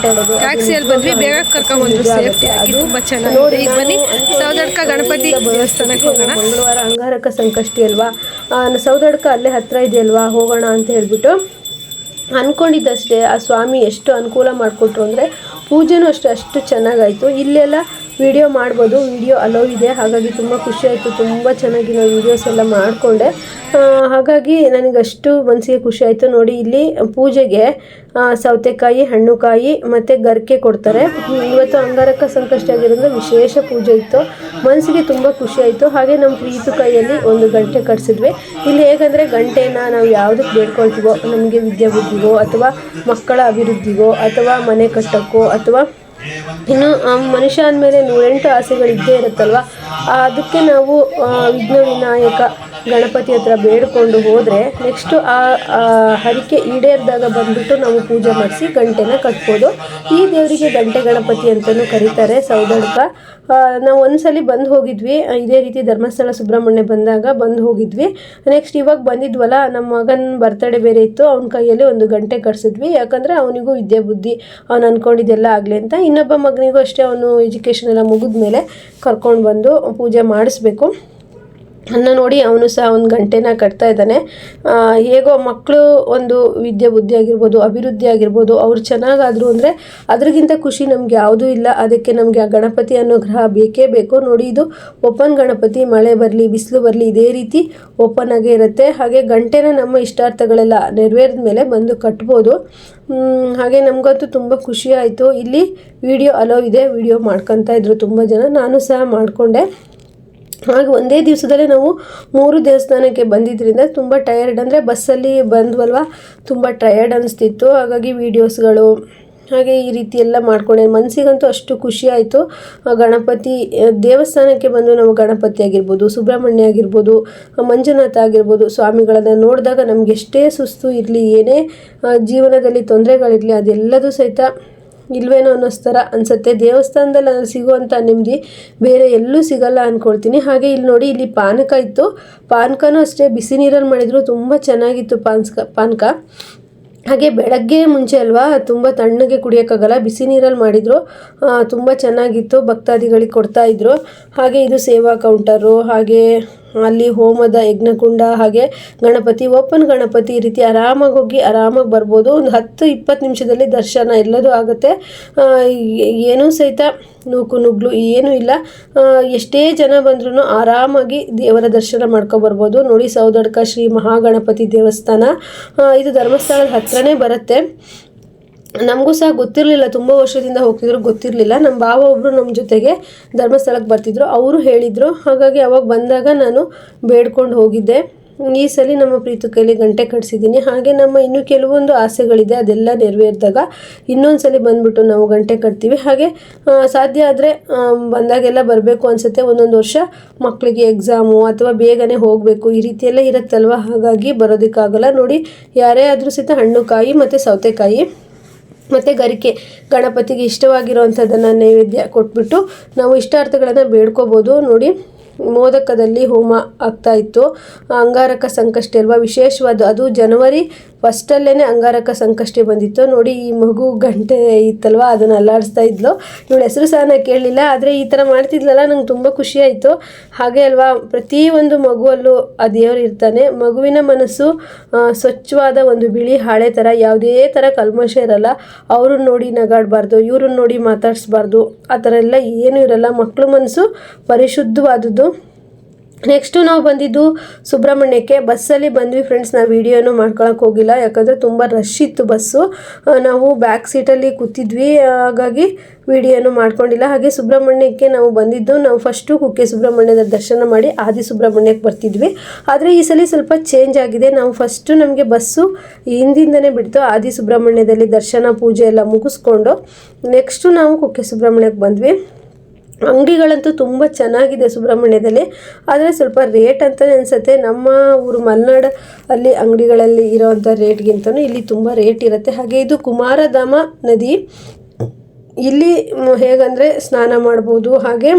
ಟ್ಯಾಕ್ಸಿಯಲ್ಲಿ ಬಂದ್ವಿ, ಬೇಗ ಕರ್ಕೊಂಡ್ಬಂದ್ರು, ಸೇಫ್ಟಿ ಆಗಿ ತುಂಬ ಚೆನ್ನಾಗಿ. ಈಗ ಬನ್ನಿ ಸೌದಡ್ಕ ಗಣಪತಿ ದೇವಸ್ಥಾನಕ್ಕೆ ಹೋಗೋಣ. ಮಂಗಳವಾರ ಅಂಗಾರಕ ಸಂಕಷ್ಟಿ ಅಲ್ವಾ, ಸೌದಡ್ಕ ಅಲ್ಲೇ ಹತ್ತಿರ ಇದೆಯಲ್ವಾ, ಹೋಗೋಣ ಅಂತ ಹೇಳ್ಬಿಟ್ಟು ಅಂದ್ಕೊಂಡಿದ್ದಷ್ಟೇ. ಆ ಸ್ವಾಮಿ ಎಷ್ಟು ಅನುಕೂಲ ಮಾಡಿಕೊಟ್ರು ಅಂದರೆ ಪೂಜೆನೂ ಅಷ್ಟು ಚೆನ್ನಾಗಾಯಿತು. ಇಲ್ಲೆಲ್ಲ ವಿಡಿಯೋ ಮಾಡ್ಬೋದು, ವಿಡಿಯೋ ಅಲೋ ಇದೆ. ಹಾಗಾಗಿ ತುಂಬ ಖುಷಿಯಾಯಿತು. ತುಂಬ ಚೆನ್ನಾಗಿ ನಾನು ವೀಡಿಯೋಸ್ ಎಲ್ಲ ಮಾಡಿಕೊಂಡೆ. ಹಾಗಾಗಿ ನನಗಷ್ಟು ಮನಸ್ಸಿಗೆ ಖುಷಿಯಾಯಿತು. ನೋಡಿ, ಇಲ್ಲಿ ಪೂಜೆಗೆ ಸೌತೆಕಾಯಿ, ಹಣ್ಣುಕಾಯಿ ಮತ್ತು ಗರಿಕೆ ಕೊಡ್ತಾರೆ. ಇವತ್ತು ಅಂಗಾರಕ ಸಂಕಷ್ಟ ಆಗಿರೋದ್ರಿಂದ ವಿಶೇಷ ಪೂಜೆ ಇತ್ತು. ಮನಸ್ಸಿಗೆ ತುಂಬ ಖುಷಿಯಾಯಿತು. ಹಾಗೆ ನಮ್ಮ ಪ್ರೀತು ಕೈಯಲ್ಲಿ ಒಂದು ಗಂಟೆ ಕಟ್ಸಿದ್ವಿ. ಇಲ್ಲಿ ಹೇಗಂದರೆ ಗಂಟೆನ ನಾವು ಯಾವುದಕ್ಕೆ ಬೇಡ್ಕೊಳ್ತೀವೋ, ನಮಗೆ ವಿದ್ಯಾಬುದ್ಧಿಗೋ ಅಥವಾ ಮಕ್ಕಳ ಅಭಿವೃದ್ಧಿಗೋ ಅಥವಾ ಮನೆ ಕಟ್ಟೋಕ್ಕೋ ಅಥವಾ ಇನ್ನು ಮನುಷ್ಯ ಅಂದಮೇಲೆ 108 ಆಸೆಗಳಿದ್ದೇ ಇರುತ್ತಲ್ವ, ಅದಕ್ಕೆ ನಾವು ವಿಘ್ನ ವಿನಾಯಕ ಗಣಪತಿ ಹತ್ರ ಬೇಡಿಕೊಂಡು ಹೋದರೆ ನೆಕ್ಸ್ಟು ಆ ಹರಿಕೆ ಈಡೇರಿದಾಗ ಬಂದುಬಿಟ್ಟು ನಾವು ಪೂಜೆ ಮಾಡಿಸಿ ಗಂಟೆನ ಕಟ್ಬೋದು. ಈ ದೇವರಿಗೆ ಗಂಟೆ ಗಣಪತಿ ಅಂತಲೂ ಕರೀತಾರೆ, ಸೌದಡ್ಕ. ನಾವು ಒಂದ್ಸಲಿ ಬಂದು ಹೋಗಿದ್ವಿ, ಇದೇ ರೀತಿ ಧರ್ಮಸ್ಥಳ ಸುಬ್ರಹ್ಮಣ್ಯ ಬಂದಾಗ ಬಂದು ಹೋಗಿದ್ವಿ. ನೆಕ್ಸ್ಟ್ ಇವಾಗ ಬಂದಿದ್ವಲ್ಲ, ನಮ್ಮ ಮಗನ ಬರ್ತಡೇ ಬೇರೆ ಇತ್ತು, ಅವನ ಕೈಯಲ್ಲಿ ಒಂದು ಗಂಟೆ ಕಟ್ಸಿದ್ವಿ. ಯಾಕಂದರೆ ಅವನಿಗೂ ವಿದ್ಯೆ ಬುದ್ಧಿ ಅವನು ಅಂದ್ಕೊಂಡಿದ್ದೆಲ್ಲ ಆಗಲಿ ಅಂತ. ಇನ್ನೊಬ್ಬ ಮಗನಿಗೂ ಅಷ್ಟೇ, ಅವನು ಎಜುಕೇಷನ್ ಎಲ್ಲ ಮುಗಿದ ಮೇಲೆ ಕರ್ಕೊಂಡು ಬಂದು ಪೂಜೆ ಮಾಡಿಸ್ಬೇಕು. ಅನ್ನ ನೋಡಿ ಅವನು ಸಹ ಒಂದು ಗಂಟೆನ ಕಟ್ತಾ ಇದ್ದಾನೆ. ಹೇಗೋ ಮಕ್ಕಳು ಒಂದು ವಿದ್ಯೆ ಬುದ್ಧಿ ಆಗಿರ್ಬೋದು, ಅಭಿವೃದ್ಧಿ ಆಗಿರ್ಬೋದು, ಅವ್ರು ಚೆನ್ನಾಗಾದರು ಅಂದರೆ ಅದ್ರಿಗಿಂತ ಖುಷಿ ನಮಗೆ ಯಾವುದೂ ಇಲ್ಲ. ಅದಕ್ಕೆ ನಮಗೆ ಆ ಗಣಪತಿ ಅನುಗ್ರಹ ಬೇಕೇ ಬೇಕು. ನೋಡಿ, ಇದು ಓಪನ್ ಗಣಪತಿ, ಮಳೆ ಬರಲಿ ಬಿಸಿಲು ಬರಲಿ ಇದೇ ರೀತಿ ಓಪನ್ ಆಗೇ ಇರುತ್ತೆ. ಹಾಗೆ ಗಂಟೆನ ನಮ್ಮ ಇಷ್ಟಾರ್ಥಗಳೆಲ್ಲ ನೆರವೇರಿದ ಮೇಲೆ ಬಂದು ಕಟ್ಬೋದು. ಹಾಗೆ ನಮಗಂತೂ ತುಂಬ ಖುಷಿ ಆಯಿತು. ಇಲ್ಲಿ ವಿಡಿಯೋ ಅಲೋ ಇದೆ, ವಿಡಿಯೋ ಮಾಡ್ಕೊತಾ ಇದ್ರು ತುಂಬ ಜನ, ನಾನು ಸಹ ಮಾಡಿಕೊಂಡೆ. ಹಾಗೆ ಒಂದೇ ದಿವಸದಲ್ಲೇ ನಾವು 3 ದೇವಸ್ಥಾನಕ್ಕೆ ಬಂದಿದ್ದರಿಂದ ತುಂಬ ಟಯರ್ಡ್, ಅಂದರೆ ಬಸ್ಸಲ್ಲಿ ಬಂದ್ವಲ್ವ, ತುಂಬ ಟಯರ್ಡ್ ಅನಿಸ್ತಿತ್ತು. ಹಾಗಾಗಿ ವೀಡಿಯೋಸ್ಗಳು ಹಾಗೆ ಈ ರೀತಿ ಎಲ್ಲ ಮಾಡ್ಕೊಂಡೆ. ಮನಸ್ಸಿಗಂತೂ ಅಷ್ಟು ಖುಷಿ ಆಯಿತು. ಗಣಪತಿ ದೇವಸ್ಥಾನಕ್ಕೆ ಬಂದು ನಾವು ಗಣಪತಿ ಆಗಿರ್ಬೋದು, ಸುಬ್ರಹ್ಮಣ್ಯ ಆಗಿರ್ಬೋದು, ಮಂಜುನಾಥ ಆಗಿರ್ಬೋದು, ಸ್ವಾಮಿಗಳನ್ನು ನೋಡಿದಾಗ ನಮ್ಗೆ ಎಷ್ಟೇ ಸುಸ್ತು ಇರಲಿ, ಏನೇ ಜೀವನದಲ್ಲಿ ತೊಂದರೆಗಳಿರಲಿ, ಅದೆಲ್ಲದೂ ಸಹಿತ ಇಲ್ವೇನೋ ಅನ್ನೋಸ್ತರ ಅನಿಸುತ್ತೆ. ದೇವಸ್ಥಾನದಲ್ಲಿ ಸಿಗುವಂಥ ನೆಮ್ಮದಿ ಬೇರೆ ಎಲ್ಲೂ ಸಿಗಲ್ಲ ಅಂದ್ಕೊಳ್ತೀನಿ. ಹಾಗೆ ಇಲ್ಲಿ ನೋಡಿ, ಇಲ್ಲಿ ಪಾನಕ ಇತ್ತು. ಪಾನಕನೂ ಅಷ್ಟೇ ಬಿಸಿ ನೀರಲ್ಲಿ ಮಾಡಿದ್ರು, ತುಂಬ ಚೆನ್ನಾಗಿತ್ತು ಪಾನಕ. ಹಾಗೆ ಬೆಳಗ್ಗೆ ಮುಂಚೆ ಅಲ್ವಾ, ತುಂಬ ತಣ್ಣಗೆ ಕುಡಿಯೋಕ್ಕಾಗಲ್ಲ, ಬಿಸಿ ನೀರಲ್ಲಿ ಮಾಡಿದರು, ತುಂಬ ಚೆನ್ನಾಗಿತ್ತು. ಭಕ್ತಾದಿಗಳಿಗೆ ಕೊಡ್ತಾಯಿದ್ರು. ಹಾಗೆ ಇದು ಸೇವಾ ಕೌಂಟರು, ಹಾಗೆ ಅಲ್ಲಿ ಹೋಮದ ಯಜ್ಞಕುಂಡ, ಹಾಗೆ ಗಣಪತಿ, ಓಪನ್ ಗಣಪತಿ, ಈ ರೀತಿ ಆರಾಮಾಗಿ ಹೋಗಿ ಆರಾಮಾಗಿ ಬರ್ಬೋದು. ಒಂದು 10-20 ನಿಮಿಷದಲ್ಲಿ ದರ್ಶನ ಎಲ್ಲದೂ ಆಗುತ್ತೆ. ಏನೂ ಸಹಿತ ನುಗ್ಲು ಏನೂ ಇಲ್ಲ. ಎಷ್ಟೇ ಜನ ಬಂದ್ರೂ ಆರಾಮಾಗಿ ದೇವರ ದರ್ಶನ ಮಾಡ್ಕೊಬರ್ಬೋದು. ನೋಡಿ, ಸೌದಡ್ಕ ಶ್ರೀ ಮಹಾಗಣಪತಿ ದೇವಸ್ಥಾನ, ಇದು ಧರ್ಮಸ್ಥಳದ ಹತ್ರನೇ ಬರುತ್ತೆ. ನಮಗೂ ಸಹ ಗೊತ್ತಿರಲಿಲ್ಲ, ತುಂಬ ವರ್ಷದಿಂದ ಹೋಗ್ತಿದ್ರು, ಗೊತ್ತಿರಲಿಲ್ಲ. ನಮ್ಮ ಭಾವ ಒಬ್ಬರು ನಮ್ಮ ಜೊತೆಗೆ ಧರ್ಮಸ್ಥಳಕ್ಕೆ ಬರ್ತಿದ್ರು, ಅವರು ಹೇಳಿದರು. ಹಾಗಾಗಿ ಅವಾಗ ಬಂದಾಗ ನಾನು ಬೇಡ್ಕೊಂಡು ಹೋಗಿದ್ದೆ. ಈ ಸಲ ನಮ್ಮ ಪ್ರೀತು ಕೈಲಿ ಗಂಟೆ ಕಟ್ಸಿದ್ದೀನಿ. ಹಾಗೆ ನಮ್ಮ ಇನ್ನೂ ಕೆಲವೊಂದು ಆಸೆಗಳಿದೆ, ಅದೆಲ್ಲ ನೆರವೇರಿದಾಗ ಇನ್ನೊಂದು ಸಲ ಬಂದುಬಿಟ್ಟು ನಾವು ಗಂಟೆ ಕಟ್ತೀವಿ. ಹಾಗೆ ಸಾಧ್ಯ ಆದರೆ ಬಂದಾಗೆಲ್ಲ ಬರಬೇಕು ಅನಿಸುತ್ತೆ. ಒಂದೊಂದು ವರ್ಷ ಮಕ್ಕಳಿಗೆ ಎಕ್ಸಾಮು ಅಥವಾ ಬೇಗನೆ ಹೋಗಬೇಕು, ಈ ರೀತಿಯೆಲ್ಲ ಇರುತ್ತಲ್ವ, ಹಾಗಾಗಿ ಬರೋದಕ್ಕಾಗಲ್ಲ. ನೋಡಿ, ಯಾರೇ ಆದರೂ ಸಹಿತ ಹಣ್ಣು, ಕಾಯಿ ಮತ್ತು ಸೌತೆಕಾಯಿ ಮತ್ತು ಗರಿಕೆ, ಗಣಪತಿಗೆ ಇಷ್ಟವಾಗಿರೋವಂಥದ್ದನ್ನು ನೈವೇದ್ಯ ಕೊಟ್ಬಿಟ್ಟು ನಾವು ಇಷ್ಟಾರ್ಥಗಳನ್ನು ಬೇಡ್ಕೋಬೋದು. ನೋಡಿ, ಮೋದಕದಲ್ಲಿ ಹೋಮ ಆಗ್ತಾಯಿತ್ತು. ಅಂಗಾರಕ ಸಂಕಷ್ಟಿ ಅಲ್ವಾ, ವಿಶೇಷವಾದ, ಅದು ಜನವರಿ 1 ಅಂಗಾರಕ ಸಂಕಷ್ಟಿ ಬಂದಿತ್ತು. ನೋಡಿ, ಈ ಮಗು ಗಂಟೆ ಇತ್ತಲ್ವ, ಅದನ್ನು ಅಲ್ಲಾಡಿಸ್ತಾ ಇದ್ಲು. ಇವಳು ಹೆಸರು ಸಹ ನಾನು ಕೇಳಲಿಲ್ಲ, ಆದರೆ ಈ ಥರ ಮಾಡ್ತಿದ್ಲಲ್ಲ, ನಂಗೆ ತುಂಬ ಖುಷಿಯಾಯಿತು. ಹಾಗೆ ಅಲ್ವಾ, ಪ್ರತಿಯೊಂದು ಮಗುವಲ್ಲೂ ಆ ದೇವರು ಇರ್ತಾನೆ. ಮಗುವಿನ ಮನಸ್ಸು ಸ್ವಚ್ಛವಾದ ಒಂದು ಬಿಳಿ ಹಾಳೆ ಥರ, ಯಾವುದೇ ಥರ ಕಲ್ಮಶ ಇರಲ್ಲ. ಅವ್ರನ್ನ ನೋಡಿ ನಗಾಡಬಾರ್ದು, ಇವ್ರನ್ನ ನೋಡಿ ಮಾತಾಡಿಸ್ಬಾರ್ದು, ಆ ಥರ ಎಲ್ಲ ಏನೂ ಇರಲ್ಲ. ಮಕ್ಕಳ ಮನಸ್ಸು ಪರಿಶುದ್ಧವಾದದ್ದು. ನೆಕ್ಸ್ಟು ನಾವು ಬಂದಿದ್ದು ಸುಬ್ರಹ್ಮಣ್ಯಕ್ಕೆ. ಬಸ್ಸಲ್ಲಿ ಬಂದ್ವಿ ಫ್ರೆಂಡ್ಸ್. ನಾವು ವೀಡಿಯೋನು ಮಾಡ್ಕೊಳಕ್ಕೆ ಹೋಗಿಲ್ಲ, ಯಾಕಂದರೆ ತುಂಬ ರಶ್ ಇತ್ತು ಬಸ್ಸು. ನಾವು ಬ್ಯಾಕ್ ಸೀಟಲ್ಲಿ ಕೂತಿದ್ವಿ, ಹಾಗಾಗಿ ವೀಡಿಯೋನು ಮಾಡ್ಕೊಂಡಿಲ್ಲ. ಹಾಗೆ ಸುಬ್ರಹ್ಮಣ್ಯಕ್ಕೆ ನಾವು ಬಂದಿದ್ದು, ನಾವು ಫಸ್ಟು ಕುಕ್ಕೆ ಸುಬ್ರಹ್ಮಣ್ಯದ ದರ್ಶನ ಮಾಡಿ ಆದಿ ಸುಬ್ರಹ್ಮಣ್ಯಕ್ಕೆ ಬರ್ತಿದ್ವಿ. ಆದರೆ ಈ ಸಲ ಸ್ವಲ್ಪ ಚೇಂಜ್ ಆಗಿದೆ. ನಾವು ಫಸ್ಟು ನಮಗೆ ಬಸ್ಸು ಹಿಂದಿಂದನೇ ಬಿಡ್ತು. ಆದಿ ಸುಬ್ರಹ್ಮಣ್ಯದಲ್ಲಿ ದರ್ಶನ ಪೂಜೆ ಎಲ್ಲ ಮುಗಿಸ್ಕೊಂಡು ನೆಕ್ಸ್ಟು ನಾವು ಕುಕ್ಕೆ ಸುಬ್ರಹ್ಮಣ್ಯಕ್ಕೆ ಬಂದ್ವಿ. ಅಂಗಡಿಗಳಂತೂ ತುಂಬ ಚೆನ್ನಾಗಿದೆ ಸುಬ್ರಹ್ಮಣ್ಯದಲ್ಲಿ, ಆದರೆ ಸ್ವಲ್ಪ ರೇಟ್ ಅಂತಲೇ ಅನಿಸುತ್ತೆ. ನಮ್ಮ ಊರು ಮಲೆನಾಡು ಅಲ್ಲಿ ಅಂಗಡಿಗಳಲ್ಲಿ ಇರೋವಂಥ ರೇಟ್ಗಿಂತಲೂ ಇಲ್ಲಿ ತುಂಬ ರೇಟ್ ಇರುತ್ತೆ. ಹಾಗೆ ಇದು ಕುಮಾರಧಾಮ ನದಿ. ಇಲ್ಲಿ ಹೇಗಂದರೆ ಸ್ನಾನ ಮಾಡ್ಬೋದು. ಹಾಗೆ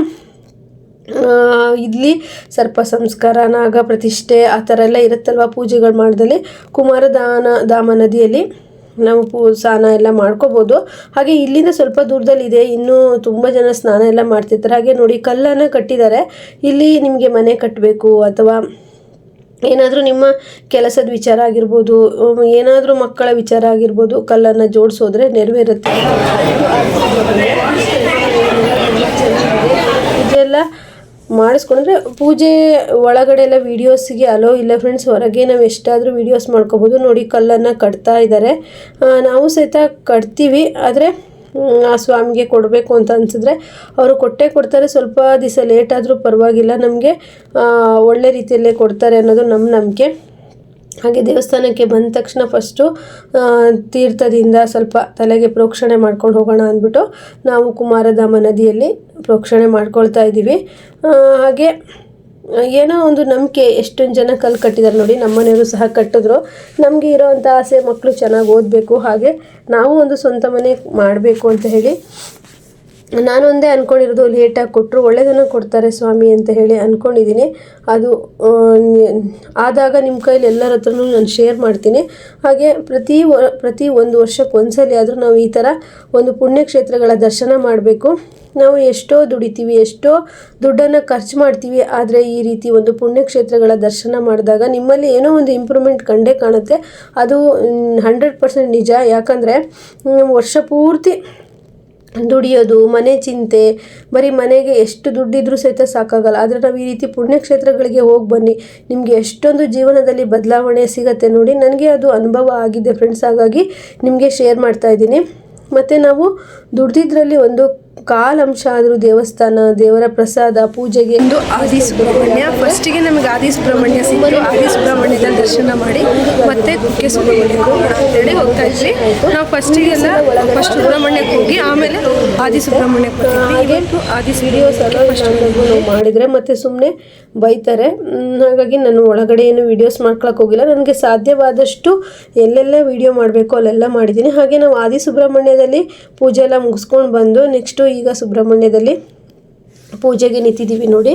ಇಲ್ಲಿ ಸರ್ಪ ಸಂಸ್ಕಾರ, ನಾಗ ಪ್ರತಿಷ್ಠೆ, ಆ ಥರ ಎಲ್ಲ ಇರುತ್ತಲ್ವ ಪೂಜೆಗಳು ಮಾಡ್ದಲ್ಲಿ ಧಾಮ ನದಿಯಲ್ಲಿ ನಾವು ಸ್ನಾನ ಎಲ್ಲ ಮಾಡ್ಕೋಬೋದು. ಹಾಗೆ ಇಲ್ಲಿಂದ ಸ್ವಲ್ಪ ದೂರದಲ್ಲಿದೆ, ಇನ್ನೂ ತುಂಬ ಜನ ಸ್ನಾನ ಎಲ್ಲ ಮಾಡ್ತಿರ್ತಾರೆ. ಹಾಗೆ ನೋಡಿ, ಕಲ್ಲನ್ನು ಕಟ್ಟಿದ್ದಾರೆ. ಇಲ್ಲಿ ನಿಮಗೆ ಮನೆ ಕಟ್ಟಬೇಕು ಅಥವಾ ಏನಾದರೂ ನಿಮ್ಮ ಕೆಲಸದ ವಿಚಾರ ಆಗಿರ್ಬೋದು, ಏನಾದರೂ ಮಕ್ಕಳ ವಿಚಾರ ಆಗಿರ್ಬೋದು, ಕಲ್ಲನ್ನು ಜೋಡಿಸೋದ್ರೆ ನೆರವೇರುತ್ತೆ. ಇದೆಲ್ಲ ಮಾಡಿಸ್ಕೊಂಡ್ರೆ ಪೂಜೆ ಒಳಗಡೆ ಎಲ್ಲ ವೀಡಿಯೋಸಿಗೆ ಅಲೋ ಇಲ್ಲ ಫ್ರೆಂಡ್ಸ್. ಹೊರಗೆ ನಾವು ಎಷ್ಟಾದರೂ ವೀಡಿಯೋಸ್ ಮಾಡ್ಕೋಬೋದು. ನೋಡಿ, ಕಲ್ಲನ್ನು ಕಟ್ತಾ ಇದ್ದಾರೆ. ನಾವು ಸಹಿತ ಕಟ್ತೀವಿ, ಆದರೆ ಆ ಸ್ವಾಮಿಗೆ ಕೊಡಬೇಕು ಅಂತ ಅನಿಸಿದ್ರೆ ಅವರು ಕೊಡ್ತಾರೆ. ಸ್ವಲ್ಪ ದಿವಸ ಲೇಟ್ ಆದರೂ ಪರವಾಗಿಲ್ಲ, ನಮಗೆ ಒಳ್ಳೆ ರೀತಿಯಲ್ಲೇ ಕೊಡ್ತಾರೆ ಅನ್ನೋದು ನಮ್ಮ ನಂಬಿಕೆ. ಹಾಗೆ ದೇವಸ್ಥಾನಕ್ಕೆ ಬಂದ ತಕ್ಷಣ ಫಸ್ಟು ತೀರ್ಥದಿಂದ ಸ್ವಲ್ಪ ತಲೆಗೆ ಪ್ರೋಕ್ಷಣೆ ಮಾಡ್ಕೊಂಡು ಹೋಗೋಣ ಅಂದ್ಬಿಟ್ಟು ನಾವು ಕುಮಾರಧಾಮ ನದಿಯಲ್ಲಿ ಪ್ರೋಕ್ಷಣೆ ಮಾಡ್ಕೊಳ್ತಾ ಇದ್ದೀವಿ. ಹಾಗೆ ಏನೋ ಒಂದು ನಂಬಿಕೆ, ಎಷ್ಟೊಂದು ಜನ ಕಲ್ಲು ಕಟ್ಟಿದ್ದಾರೆ ನೋಡಿ. ನಮ್ಮನೆಯವರು ಸಹ ಕಟ್ಟಿದ್ರು. ನಮಗೆ ಇರೋವಂಥ ಆಸೆ ಮಕ್ಕಳು ಚೆನ್ನಾಗಿ ಓದಬೇಕು, ಹಾಗೆ ನಾವು ಒಂದು ಸ್ವಂತ ಮನೆ ಮಾಡಬೇಕು ಅಂತ ಹೇಳಿ ನಾನೊಂದೇ ಅಂದ್ಕೊಂಡಿರೋದು. ಲೇಟಾಗಿ ಕೊಟ್ಟರು ಒಳ್ಳೆಯದನ್ನು ಕೊಡ್ತಾರೆ ಸ್ವಾಮಿ ಅಂತ ಹೇಳಿ ಅಂದ್ಕೊಂಡಿದ್ದೀನಿ. ಅದು ಆದಾಗ ನಿಮ್ಮ ಕೈಲಿ ಎಲ್ಲರ ಹತ್ರನೂ ನಾನು ಶೇರ್ ಮಾಡ್ತೀನಿ. ಹಾಗೆ ಪ್ರತಿ ಒಂದು ವರ್ಷಕ್ಕೆ ಒಂದ್ಸಲ ಆದರೂ ನಾವು ಈ ಥರ ಒಂದು ಪುಣ್ಯಕ್ಷೇತ್ರಗಳ ದರ್ಶನ ಮಾಡಬೇಕು. ನಾವು ಎಷ್ಟೋ ದುಡಿತೀವಿ, ಎಷ್ಟೋ ದುಡ್ಡನ್ನು ಖರ್ಚು ಮಾಡ್ತೀವಿ, ಆದರೆ ಈ ರೀತಿ ಒಂದು ಪುಣ್ಯಕ್ಷೇತ್ರಗಳ ದರ್ಶನ ಮಾಡಿದಾಗ ನಿಮ್ಮಲ್ಲಿ ಏನೋ ಒಂದು ಇಂಪ್ರೂವ್ಮೆಂಟ್ ಕಂಡೇ ಕಾಣುತ್ತೆ. ಅದು 100% ನಿಜ. ಯಾಕಂದರೆ ವರ್ಷ ಪೂರ್ತಿ ದುಡಿಯೋದು, ಮನೆ ಚಿಂತೆ, ಬರೀ ಮನೆಗೆ ಎಷ್ಟು ದುಡ್ಡಿದ್ರೂ ಸಹಿತ ಸಾಕಾಗಲ್ಲ. ಆದರೆ ನಾವು ಈ ರೀತಿ ಪುಣ್ಯಕ್ಷೇತ್ರಗಳಿಗೆ ಹೋಗಿ ಬನ್ನಿ, ನಿಮಗೆ ಎಷ್ಟೊಂದು ಜೀವನದಲ್ಲಿ ಬದಲಾವಣೆ ಸಿಗುತ್ತೆ ನೋಡಿ. ನನಗೆ ಅದು ಅನುಭವ ಆಗಿದೆ ಫ್ರೆಂಡ್ಸ್, ಹಾಗಾಗಿ ನಿಮಗೆ ಶೇರ್ ಮಾಡ್ತಾಯಿದ್ದೀನಿ. ಮತ್ತು ನಾವು ದುಡ್ದಿದ್ರಲ್ಲಿ ಒಂದು ಕಾಲಂಶ ಆದರೂ ದೇವಸ್ಥಾನ, ದೇವರ ಪ್ರಸಾದ, ಪೂಜೆಗೆ ಒಂದು ಆದಿ ಸುಬ್ರಹ್ಮಣ್ಯ. ಫಸ್ಟಿಗೆ ನಮಗೆ ಆದಿ ಸುಬ್ರಹ್ಮಣ್ಯ ಸಿಕ್ತು. ಆದಿ ಸುಬ್ರಹ್ಮಣ್ಯದಲ್ಲಿ ದರ್ಶನ ಮಾಡಿ ಮತ್ತೆ ಕುಕ್ಕೆ ಸುಬ್ರಹ್ಮಣ್ಯಕ್ಕೆ ಅಂತೇಳಿ ಹೋಗ್ತಾ ಇದ್ವಿ. ನಾವು ಫಸ್ಟ್ ಸುಬ್ರಹ್ಮಣ್ಯಕ್ಕೆ ಹೋಗಿ ಆಮೇಲೆ ಆದಿ ಸುಬ್ರಹ್ಮಣ್ಯಕ್ಕೆ ಬರ್ತೀವಿ. ಇವತ್ತು ಆದಿ ವಿಡಿಯೋಸ್ ನಾವು ಮಾಡಿದರೆ ಮತ್ತೆ ಸುಮ್ಮನೆ ಬೈತಾರೆ. ಹಾಗಾಗಿ ನಾನು ಒಳಗಡೆ ಏನು ವೀಡಿಯೋಸ್ ಮಾಡ್ಕೊಳಕ್ಕೆ ಹೋಗಿಲ್ಲ. ನನಗೆ ಸಾಧ್ಯವಾದಷ್ಟು ಎಲ್ಲೆಲ್ಲ ವೀಡಿಯೋ ಮಾಡಬೇಕು ಅಲ್ಲೆಲ್ಲ ಮಾಡಿದ್ದೀನಿ. ಹಾಗೆ ನಾವು ಆದಿ ಸುಬ್ರಹ್ಮಣ್ಯದಲ್ಲಿ ಪೂಜೆ ಎಲ್ಲ ಮುಗಿಸ್ಕೊಂಡು ಬಂದು ನೆಕ್ಸ್ಟು ಈಗ ಸುಬ್ರಹ್ಮಣ್ಯದಲ್ಲಿ ಪೂಜೆಗೆ ನಿಂತಿದ್ದೀವಿ ನೋಡಿ.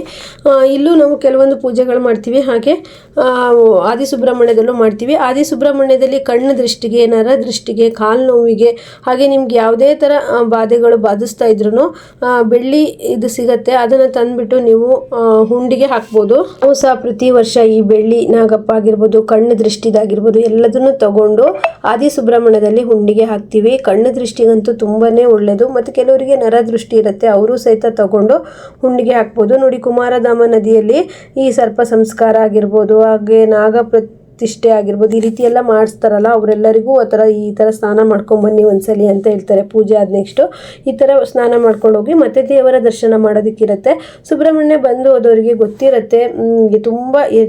ಇಲ್ಲೂ ನಾವು ಕೆಲವೊಂದು ಪೂಜೆಗಳು ಮಾಡ್ತೀವಿ. ಹಾಗೆ ಆದಿ ಸುಬ್ರಹ್ಮಣ್ಯದಲ್ಲೂ ಮಾಡ್ತೀವಿ. ಆದಿ ಸುಬ್ರಹ್ಮಣ್ಯದಲ್ಲಿ ಕಣ್ಣು ದೃಷ್ಟಿಗೆ, ನರ ದೃಷ್ಟಿಗೆ, ಕಾಲು ನೋವಿಗೆ, ಹಾಗೆ ನಿಮ್ಗೆ ಯಾವುದೇ ಥರ ಬಾಧೆಗಳು ಬಾಧಿಸ್ತಾ ಇದ್ರೂ ಬೆಳ್ಳಿ ಇದು ಸಿಗತ್ತೆ. ಅದನ್ನು ತಂದುಬಿಟ್ಟು ನೀವು ಹುಂಡಿಗೆ ಹಾಕ್ಬೋದು. ನಾವು ಸಹ ಪ್ರತಿ ವರ್ಷ ಈ ಬೆಳ್ಳಿ ನಾಗಪ್ಪ ಆಗಿರ್ಬೋದು, ಕಣ್ಣು ದೃಷ್ಟಿದಾಗಿರ್ಬೋದು ಎಲ್ಲದನ್ನು ತಗೊಂಡು ಆದಿ ಸುಬ್ರಹ್ಮಣ್ಯದಲ್ಲಿ ಹುಂಡಿಗೆ ಹಾಕ್ತೀವಿ. ಕಣ್ಣು ದೃಷ್ಟಿಗಂತೂ ತುಂಬಾ ಒಳ್ಳೆಯದು. ಮತ್ತು ಕೆಲವರಿಗೆ ನರ ದೃಷ್ಟಿ ಇರುತ್ತೆ, ಅವರು ಸಹಿತ ತಗೊಂಡು ಹುಂಡಿಗೆ ಹಾಕ್ಬೋದು ನೋಡಿ. ಕುಮಾರಧಾಮ ನದಿಯಲ್ಲಿ ಈ ಸರ್ಪ ಸಂಸ್ಕಾರ ಆಗಿರ್ಬೋದು, ಹಾಗೆ ನಾಗ ಪ್ರತಿಷ್ಠೆ ಆಗಿರ್ಬೋದು, ಈ ರೀತಿ ಎಲ್ಲ ಮಾಡಿಸ್ತಾರಲ್ಲ, ಅವರೆಲ್ಲರಿಗೂ ಈ ಥರ ಸ್ನಾನ ಮಾಡ್ಕೊಂಬನ್ನಿ ಒಂದ್ಸಲಿ ಅಂತ ಹೇಳ್ತಾರೆ. ಪೂಜೆ ಆದ ನೆಕ್ಸ್ಟು ಈ ಥರ ಸ್ನಾನ ಮಾಡ್ಕೊಂಡು ಹೋಗಿ ಮತ್ತೆ ದೇವರ ದರ್ಶನ ಮಾಡೋದಕ್ಕಿರುತ್ತೆ. ಸುಬ್ರಹ್ಮಣ್ಯ ಬಂದು ಹೋದವರಿಗೆ ಗೊತ್ತಿರುತ್ತೆ.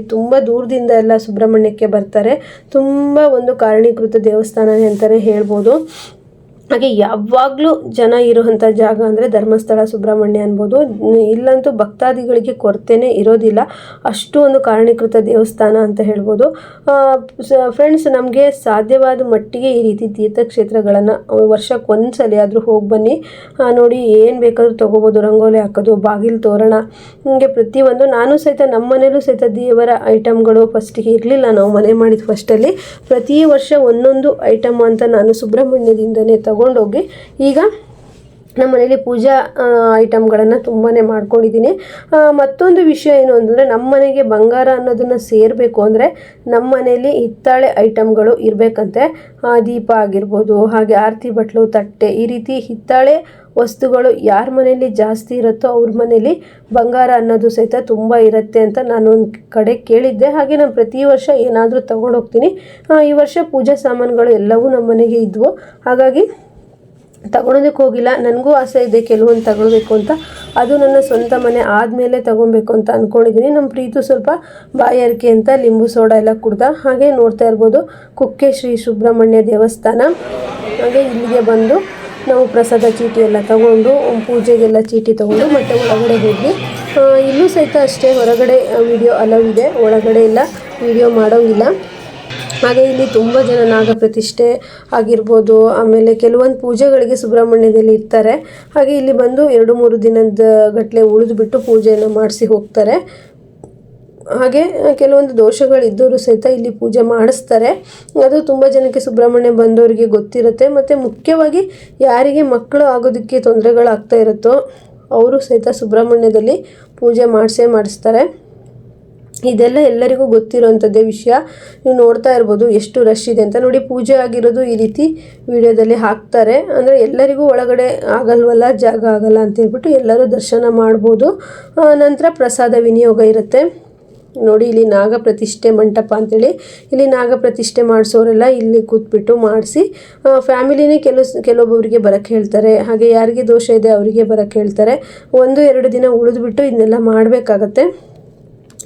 ತುಂಬ ದೂರದಿಂದ ಎಲ್ಲ ಸುಬ್ರಹ್ಮಣ್ಯಕ್ಕೆ ಬರ್ತಾರೆ. ತುಂಬ ಒಂದು ಕಾರಣೀಕೃತ ದೇವಸ್ಥಾನನೇ ಅಂತಲೇ ಹೇಳ್ಬೋದು. ಹಾಗೆ ಯಾವಾಗಲೂ ಜನ ಇರುವಂಥ ಜಾಗ ಅಂದರೆ ಧರ್ಮಸ್ಥಳ ಸುಬ್ರಹ್ಮಣ್ಯ ಅನ್ಬೋದು. ಇಲ್ಲಂತೂ ಭಕ್ತಾದಿಗಳಿಗೆ ಕೊರತೆನೇ ಇರೋದಿಲ್ಲ, ಅಷ್ಟು ಒಂದು ಕಾರಣೀಕೃತ ದೇವಸ್ಥಾನ ಅಂತ ಹೇಳ್ಬೋದು. ಫ್ರೆಂಡ್ಸ್, ನಮಗೆ ಸಾಧ್ಯವಾದ ಮಟ್ಟಿಗೆ ಈ ರೀತಿ ತೀರ್ಥಕ್ಷೇತ್ರಗಳನ್ನು ವರ್ಷಕ್ಕೆ ಒಂದ್ಸಲಿ ಆದರೂ ಹೋಗಿ ಬನ್ನಿ ನೋಡಿ. ಏನು ಬೇಕಾದರೂ ತೊಗೋಬೋದು. ರಂಗೋಲಿ ಹಾಕೋದು, ಬಾಗಿಲು ತೋರಣ, ಹೀಗೆ ಪ್ರತಿಯೊಂದು. ನಾನು ಸಹಿತ ನಮ್ಮ ಮನೇಲೂ ಸಹಿತ ದೇವರ ಐಟಮ್ಗಳು ಫಸ್ಟಿಗೆ ಇರಲಿಲ್ಲ. ನಾವು ಮನೆ ಮಾಡಿದ ಫಸ್ಟಲ್ಲಿ ಪ್ರತಿ ವರ್ಷ ಒಂದೊಂದು ಐಟಮ್ ಅಂತ ನಾನು ಸುಬ್ರಹ್ಮಣ್ಯದಿಂದನೇ ತಗೊಂಡೋಗಿ ಈಗ ನಮ್ಮ ಮನೇಲಿ ಪೂಜಾ ಐಟಮ್ಗಳನ್ನು ತುಂಬಾ ಮಾಡ್ಕೊಂಡಿದ್ದೀನಿ. ಮತ್ತೊಂದು ವಿಷಯ ಏನು ಅಂದರೆ, ನಮ್ಮ ಮನೆಗೆ ಬಂಗಾರ ಅನ್ನೋದನ್ನು ಸೇರಬೇಕು ಅಂದರೆ ನಮ್ಮ ಮನೇಲಿ ಹಿತ್ತಾಳೆ ಐಟಮ್ಗಳು ಇರಬೇಕಂತೆ. ದೀಪ ಆಗಿರ್ಬೋದು, ಹಾಗೆ ಆರತಿ ಬಟ್ಲು, ತಟ್ಟೆ, ಈ ರೀತಿ ಹಿತ್ತಾಳೆ ವಸ್ತುಗಳು ಯಾರ ಮನೆಯಲ್ಲಿ ಜಾಸ್ತಿ ಇರುತ್ತೋ ಅವ್ರ ಮನೇಲಿ ಬಂಗಾರ ಅನ್ನೋದು ಸಹಿತ ತುಂಬ ಇರುತ್ತೆ ಅಂತ ನಾನು ಒಂದು ಕಡೆ ಕೇಳಿದ್ದೆ. ಹಾಗೆ ನಾನು ಪ್ರತಿ ವರ್ಷ ಏನಾದರೂ ತೊಗೊಂಡೋಗ್ತೀನಿ. ಈ ವರ್ಷ ಪೂಜಾ ಸಾಮಾನುಗಳು ಎಲ್ಲವೂ ನಮ್ಮ ಮನೆಗೆ ಇದ್ವು, ಹಾಗಾಗಿ ತಗೊಳೋದಕ್ಕೆ ಹೋಗಿಲ್ಲ. ನನಗೂ ಆಸೆ ಇದೆ ಕೆಲವೊಂದು ತಗೊಳ್ಬೇಕು ಅಂತ. ಅದು ನನ್ನ ಸ್ವಂತ ಮನೆ ಆದಮೇಲೆ ತೊಗೊಬೇಕು ಅಂತ ಅಂದ್ಕೊಂಡಿದ್ದೀನಿ. ನಮ್ಮ ಪ್ರೀತು ಸ್ವಲ್ಪ ಬಾಯಾರಿಕೆ ಅಂತ ಲಿಂಬು ಸೋಡಾ ಎಲ್ಲ ಕುಡ್ದ. ಹಾಗೆ ನೋಡ್ತಾ ಇರ್ಬೋದು ಕುಕ್ಕೆ ಶ್ರೀ ಸುಬ್ರಹ್ಮಣ್ಯ ದೇವಸ್ಥಾನ. ಹಾಗೆ ಇಲ್ಲಿಗೆ ಬಂದು ನಾವು ಪ್ರಸಾದ ಚೀಟಿ ಎಲ್ಲ ತಗೊಂಡು ಪೂಜೆಗೆಲ್ಲ ಚೀಟಿ ತೊಗೊಂಡು ಮತ್ತೆ ಒಳಗಡೆ ಹೋದ್ವಿ. ಇಲ್ಲೂ ಸಹಿತ ಅಷ್ಟೇ, ಹೊರಗಡೆ ವಿಡಿಯೋ ಅಲೌ ಇದೆ, ಒಳಗಡೆ ಎಲ್ಲ ವಿಡಿಯೋ ಮಾಡೋಂಗಿಲ್ಲ. ಹಾಗೆ ಇಲ್ಲಿ ತುಂಬ ಜನ ನಾಗ ಪ್ರತಿಷ್ಠೆ ಆಗಿರ್ಬೋದು, ಆಮೇಲೆ ಕೆಲವೊಂದು ಪೂಜೆಗಳಿಗೆ ಸುಬ್ರಹ್ಮಣ್ಯದಲ್ಲಿ ಇರ್ತಾರೆ. ಹಾಗೆ ಇಲ್ಲಿ ಬಂದು 2-3 ದಿನದ ಗಟ್ಟಲೆ ಉಳಿದುಬಿಟ್ಟು ಪೂಜೆಯನ್ನು ಮಾಡಿಸಿ ಹೋಗ್ತಾರೆ. ಹಾಗೆ ಕೆಲವೊಂದು ದೋಷಗಳಿದ್ದವರು ಸಹಿತ ಇಲ್ಲಿ ಪೂಜೆ ಮಾಡಿಸ್ತಾರೆ. ಅದು ತುಂಬ ಜನಕ್ಕೆ ಸುಬ್ರಹ್ಮಣ್ಯ ಬಂದವರಿಗೆ ಗೊತ್ತಿರುತ್ತೆ. ಮತ್ತು ಮುಖ್ಯವಾಗಿ ಯಾರಿಗೆ ಮಕ್ಕಳು ಆಗೋದಕ್ಕೆ ತೊಂದರೆಗಳಾಗ್ತಾ ಇರುತ್ತೋ ಅವರು ಸಹಿತ ಸುಬ್ರಹ್ಮಣ್ಯದಲ್ಲಿ ಪೂಜೆ ಮಾಡಿಸ್ತಾರೆ. ಇದೆಲ್ಲ ಎಲ್ಲರಿಗೂ ಗೊತ್ತಿರೋವಂಥದ್ದೇ ವಿಷಯ. ನೀವು ನೋಡ್ತಾ ಇರ್ಬೋದು ಎಷ್ಟು ರಶ್ ಇದೆ ಅಂತ ನೋಡಿ. ಪೂಜೆ ಆಗಿರೋದು ಈ ರೀತಿ ವಿಡಿಯೋದಲ್ಲಿ ಹಾಕ್ತಾರೆ. ಅಂದರೆ ಎಲ್ಲರಿಗೂ ಒಳಗಡೆ ಆಗಲ್ವಲ್ಲ, ಜಾಗ ಆಗಲ್ಲ ಅಂತ ಹೇಳ್ಬಿಟ್ಟು ಎಲ್ಲರೂ ದರ್ಶನ ಮಾಡ್ಬೋದು. ನಂತರ ಪ್ರಸಾದ ವಿನಿಯೋಗ ಇರುತ್ತೆ ನೋಡಿ. ಇಲ್ಲಿ ನಾಗ ಪ್ರತಿಷ್ಠೆ ಮಂಟಪ ಅಂತೇಳಿ, ಇಲ್ಲಿ ನಾಗ ಪ್ರತಿಷ್ಠೆ ಮಾಡಿಸೋರೆಲ್ಲ ಇಲ್ಲಿ ಕೂತ್ಬಿಟ್ಟು ಮಾಡಿಸಿ ಫ್ಯಾಮಿಲಿನೇ ಕೆಲವೊಬ್ಬರಿಗೆ ಬರೋಕ್ಕೆ ಹೇಳ್ತಾರೆ. ಹಾಗೆ ಯಾರಿಗೆ ದೋಷ ಇದೆ ಅವರಿಗೆ ಬರೋಕ್ಕೆ ಹೇಳ್ತಾರೆ. 1-2 ದಿನ ಉಳಿದುಬಿಟ್ಟು ಇದನ್ನೆಲ್ಲ ಮಾಡಬೇಕಾಗತ್ತೆ.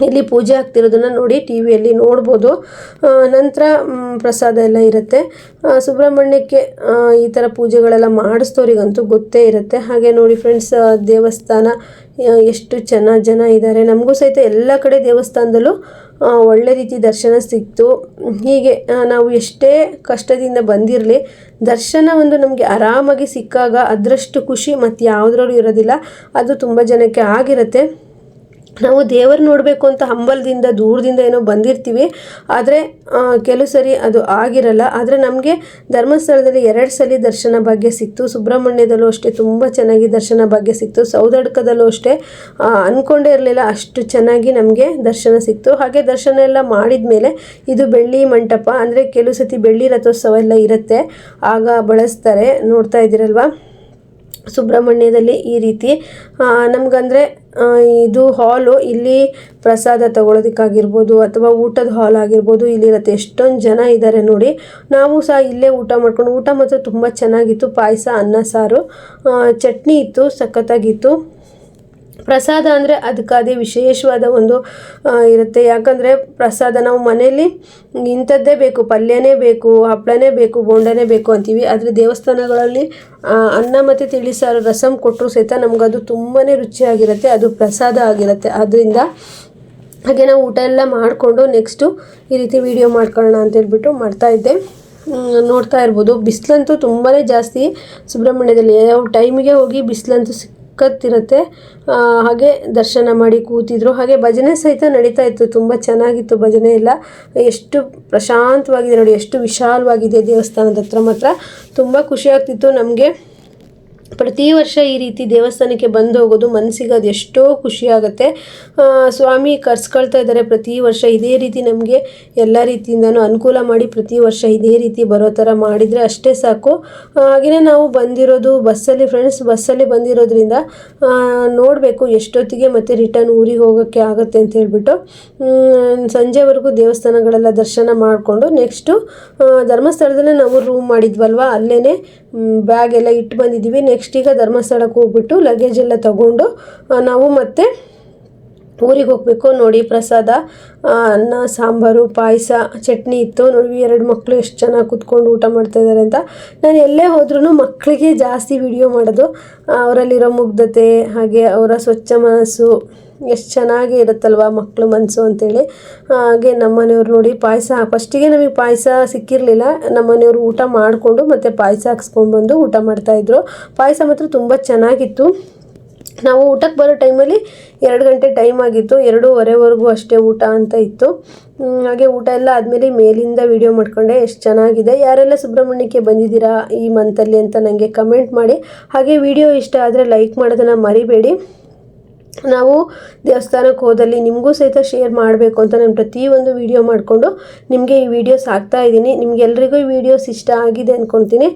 ಇಲ್ಲಿ ಪೂಜೆ ಆಗ್ತಿರೋದನ್ನು ನೋಡಿ ಟಿ ವಿಯಲ್ಲಿ ನೋಡ್ಬೋದು. ನಂತರ ಪ್ರಸಾದ ಎಲ್ಲ ಇರುತ್ತೆ. ಸುಬ್ರಹ್ಮಣ್ಯಕ್ಕೆ ಈ ಥರ ಪೂಜೆಗಳೆಲ್ಲ ಮಾಡಿಸ್ತೋರಿಗಂತೂ ಗೊತ್ತೇ ಇರುತ್ತೆ. ಹಾಗೆ ನೋಡಿ ಫ್ರೆಂಡ್ಸ್, ದೇವಸ್ಥಾನ ಎಷ್ಟು ಜನ ಇದ್ದಾರೆ. ನಮಗೂ ಸಹಿತ ಎಲ್ಲ ಕಡೆ ದೇವಸ್ಥಾನದಲ್ಲೂ ಒಳ್ಳೆ ರೀತಿ ದರ್ಶನ ಸಿಕ್ತು. ಹೀಗೆ ನಾವು ಎಷ್ಟೇ ಕಷ್ಟದಿಂದ ಬಂದಿರಲಿ, ದರ್ಶನ ಒಂದು ನಮಗೆ ಆರಾಮಾಗಿ ಸಿಕ್ಕಾಗ ಅದರಷ್ಟು ಖುಷಿ ಮತ್ತು ಯಾವುದ್ರಲ್ಲೂ ಇರೋದಿಲ್ಲ. ಅದು ತುಂಬ ಜನಕ್ಕೆ ಆಗಿರುತ್ತೆ. ನಾವು ದೇವರು ನೋಡಬೇಕು ಅಂತ ಹಂಬಲದಿಂದ ದೂರದಿಂದ ಏನೋ ಬಂದಿರ್ತೀವಿ, ಆದರೆ ಕೆಲವು ಸರಿ ಅದು ಆಗಿರಲ್ಲ. ಆದರೆ ನಮಗೆ ಧರ್ಮಸ್ಥಳದಲ್ಲಿ 2 ಸಲ ದರ್ಶನ ಭಾಗ್ಯ ಸಿಕ್ತು. ಸುಬ್ರಹ್ಮಣ್ಯದಲ್ಲೂ ಅಷ್ಟೇ ತುಂಬ ಚೆನ್ನಾಗಿ ದರ್ಶನ ಭಾಗ್ಯ ಸಿಕ್ತು. ಸೌದಡ್ಕದಲ್ಲೂ ಅಷ್ಟೇ ಅಂದ್ಕೊಂಡೇ ಇರಲಿಲ್ಲ ಅಷ್ಟು ಚೆನ್ನಾಗಿ ನಮಗೆ ದರ್ಶನ ಸಿಕ್ತು. ಹಾಗೆ ದರ್ಶನ ಎಲ್ಲ ಮಾಡಿದ ಮೇಲೆ ಇದು ಬೆಳ್ಳಿ ಮಂಟಪ, ಅಂದರೆ ಕೆಲವು ಸತಿ ಬೆಳ್ಳಿ ರಥೋತ್ಸವ ಎಲ್ಲ ಇರುತ್ತೆ, ಆಗ ಬಳಸ್ತಾರೆ. ನೋಡ್ತಾ ಇದ್ದೀರಲ್ವ ಸುಬ್ರಹ್ಮಣ್ಯದಲ್ಲಿ ಈ ರೀತಿ ನಮಗಂದರೆ ಇದು ಹಾಲು. ಇಲ್ಲಿ ಪ್ರಸಾದ ತಗೊಳ್ಳೋದಕ್ಕಾಗಿರ್ಬೋದು ಅಥವಾ ಊಟದ ಹಾಲ್ ಆಗಿರ್ಬೋದು ಇಲ್ಲಿರುತ್ತೆ. ಎಷ್ಟೊಂದು ಜನ ಇದ್ದಾರೆ ನೋಡಿ. ನಾವು ಸಹ ಇಲ್ಲೇ ಊಟ ಮಾಡ್ಕೊಂಡು, ಊಟ ಮಾತ್ರ ತುಂಬ ಚೆನ್ನಾಗಿತ್ತು. ಪಾಯಸ, ಅನ್ನ ಸಾರು, ಚಟ್ನಿ ಇತ್ತು, ಸಖತ್ತಾಗಿತ್ತು. ಪ್ರಸಾದ ಅಂದರೆ ಅದಕ್ಕಾದೇ ವಿಶೇಷವಾದ ಒಂದು ಇರುತ್ತೆ. ಯಾಕಂದರೆ ಪ್ರಸಾದ ನಾವು ಮನೆಯಲ್ಲಿ ಇಂಥದ್ದೇ ಬೇಕು, ಪಲ್ಯನೇ ಬೇಕು, ಹಪ್ಪಳನೇ ಬೇಕು, ಬೋಂಡನೇ ಬೇಕು ಅಂತೀವಿ. ಆದರೆ ದೇವಸ್ಥಾನಗಳಲ್ಲಿ ಅನ್ನ ಮತ್ತು ತಿಳಿಸಾರು, ರಸಂ ಕೊಟ್ಟರು ಸಹಿತ ನಮಗದು ತುಂಬಾ ರುಚಿಯಾಗಿರುತ್ತೆ. ಅದು ಪ್ರಸಾದ ಆಗಿರುತ್ತೆ. ಆದ್ದರಿಂದ ಹಾಗೆ ನಾವು ಊಟ ಎಲ್ಲ ಮಾಡಿಕೊಂಡು ನೆಕ್ಸ್ಟು ಈ ರೀತಿ ವಿಡಿಯೋ ಮಾಡ್ಕೊಳ್ಳೋಣ ಅಂತೇಳ್ಬಿಟ್ಟು ಮಾಡ್ತಾಯಿದ್ದೆ. ನೋಡ್ತಾ ಇರ್ಬೋದು, ಬಿಸಿಲಂತೂ ತುಂಬಾ ಜಾಸ್ತಿ ಸುಬ್ರಹ್ಮಣ್ಯದಲ್ಲಿ. ಯಾವ ಟೈಮಿಗೆ ಹೋಗಿ ಬಿಸಿಲಂತೂ ಸಿಕ್ಕತ್ತಿರುತ್ತೆ. ಹಾಗೆ ದರ್ಶನ ಮಾಡಿ ಕೂತಿದ್ರು. ಹಾಗೆ ಭಜನೆ ಸಹಿತ ನಡೀತಾ ಇತ್ತು. ತುಂಬ ಚೆನ್ನಾಗಿತ್ತು ಭಜನೆ ಎಲ್ಲ. ಎಷ್ಟು ಪ್ರಶಾಂತವಾಗಿದೆ ನೋಡಿ, ಎಷ್ಟು ವಿಶಾಲವಾಗಿದೆ ದೇವಸ್ಥಾನದ ಹತ್ರ. ಮಾತ್ರ ತುಂಬ ಖುಷಿ ಆಗ್ತಿತ್ತು ನಮಗೆ. ಪ್ರತಿ ವರ್ಷ ಈ ರೀತಿ ದೇವಸ್ಥಾನಕ್ಕೆ ಬಂದು ಹೋಗೋದು ಮನಸ್ಸಿಗೆ ಅದು ಎಷ್ಟೋ ಖುಷಿಯಾಗುತ್ತೆ. ಸ್ವಾಮಿ ಕರ್ಸ್ಕೊಳ್ತಾ ಇದ್ದಾರೆ ಪ್ರತಿ ವರ್ಷ. ಇದೇ ರೀತಿ ನಮಗೆ ಎಲ್ಲ ರೀತಿಯಿಂದನೂ ಅನುಕೂಲ ಮಾಡಿ ಪ್ರತಿ ವರ್ಷ ಇದೇ ರೀತಿ ಬರೋ ಥರ ಮಾಡಿದರೆ ಅಷ್ಟೇ ಸಾಕು. ಹಾಗೆಯೇ ನಾವು ಬಂದಿರೋದು ಬಸ್ಸಲ್ಲಿ, ಫ್ರೆಂಡ್ಸ್ ಬಸ್ಸಲ್ಲಿ ಬಂದಿರೋದ್ರಿಂದ ನೋಡಬೇಕು ಎಷ್ಟೊತ್ತಿಗೆ ಮತ್ತೆ ರಿಟರ್ನ್ ಊರಿಗೆ ಹೋಗೋಕ್ಕೆ ಆಗುತ್ತೆ ಅಂತ ಹೇಳ್ಬಿಟ್ಟು ಸಂಜೆವರೆಗೂ ದೇವಸ್ಥಾನಗಳೆಲ್ಲ ದರ್ಶನ ಮಾಡಿಕೊಂಡು ನೆಕ್ಸ್ಟು ಧರ್ಮಸ್ಥಳದಲ್ಲೇ ನಾವು ರೂಮ್ ಮಾಡಿದ್ವಲ್ವ, ಅಲ್ಲೇ ಬ್ಯಾಗ್ ಎಲ್ಲ ಇಟ್ಟು ಬಂದಿದ್ದೀವಿ. ನೆಕ್ಸ್ಟ್ ಈಗ ಧರ್ಮಸ್ಥಳಕ್ಕೆ ಹೋಗ್ಬಿಟ್ಟು ಲಗೇಜ್ ಎಲ್ಲ ತಗೊಂಡು ನಾವು ಮತ್ತೆ ಊರಿಗೆ ಹೋಗಬೇಕು. ನೋಡಿ ಪ್ರಸಾದ, ಅನ್ನ, ಸಾಂಬಾರು, ಪಾಯಸ, ಚಟ್ನಿ ಇತ್ತು. ನೋಡಿ 2 ಮಕ್ಕಳು ಎಷ್ಟು ಚೆನ್ನಾಗಿ ಕೂತ್ಕೊಂಡು ಊಟ ಮಾಡ್ತಾಯಿದ್ದಾರೆ ಅಂತ. ನಾನು ಎಲ್ಲೇ ಹೋದ್ರೂ ಮಕ್ಕಳಿಗೆ ಜಾಸ್ತಿ ವಿಡಿಯೋ ಮಾಡೋದು. ಅವರಲ್ಲಿರೋ ಮುಗ್ಧತೆ, ಹಾಗೆ ಅವರ ಸ್ವಚ್ಛ ಮನಸ್ಸು ಎಷ್ಟು ಚೆನ್ನಾಗಿ ಇರುತ್ತಲ್ವ ಮಕ್ಕಳು ಮನಸ್ಸು ಅಂಥೇಳಿ. ಹಾಗೆ ನಮ್ಮನೆಯವ್ರು ನೋಡಿ ಪಾಯಸ, ಫಸ್ಟಿಗೆ ನಮಗೆ ಪಾಯಸ ಸಿಕ್ಕಿರಲಿಲ್ಲ. ನಮ್ಮನೆಯವರು ಊಟ ಮಾಡಿಕೊಂಡು ಮತ್ತು ಪಾಯಸ ಹಾಕ್ಸ್ಕೊಂಡು ಬಂದು ಊಟ ಮಾಡ್ತಾಯಿದ್ರು. ಪಾಯಸ ಮಾತ್ರ ತುಂಬ ಚೆನ್ನಾಗಿತ್ತು. ನಾವು ಊಟಕ್ಕೆ ಬರೋ ಟೈಮಲ್ಲಿ 2 ಗಂಟೆ ಟೈಮ್ ಆಗಿತ್ತು. 2:15ವರೆಗೂ ಅಷ್ಟೇ ಊಟ ಅಂತ ಇತ್ತು. ಹಾಗೆ ಊಟ ಎಲ್ಲ ಆದಮೇಲೆ ಮೇಲಿಂದ ವಿಡಿಯೋ ಮಾಡ್ಕೊಂಡೆ. ಎಷ್ಟು ಚೆನ್ನಾಗಿದೆ. ಯಾರೆಲ್ಲ ಸುಬ್ರಹ್ಮಣ್ಯಕ್ಕೆ ಬಂದಿದ್ದೀರಾ ಈ ಮಂತಲ್ಲಿ ಅಂತ ನನಗೆ ಕಮೆಂಟ್ ಮಾಡಿ. ಹಾಗೆ ವಿಡಿಯೋ ಇಷ್ಟ ಆದರೆ ಲೈಕ್ ಮಾಡೋದನ್ನು ಮರಿಬೇಡಿ. ನಾವು ದೇವಸ್ಥಾನಕ್ಕೆ ಹೋದಲ್ಲಿ ನಿಮಗೂ ಸಹಿತ ಶೇರ್ ಮಾಡಬೇಕು ಅಂತ ನಾನು ಪ್ರತಿಯೊಂದು ವಿಡಿಯೋ ಮಾಡಿಕೊಂಡು ನಿಮಗೆ ಈ ವಿಡಿಯೋಸ್ ಹಾಕ್ತಾ ಇದ್ದೀನಿ. ನಿಮಗೆಲ್ರಿಗೂ ಈ ವಿಡಿಯೋಸ್ ಇಷ್ಟ ಆಗಿದೆ ಅಂದ್ಕೊಳ್ತೀನಿ.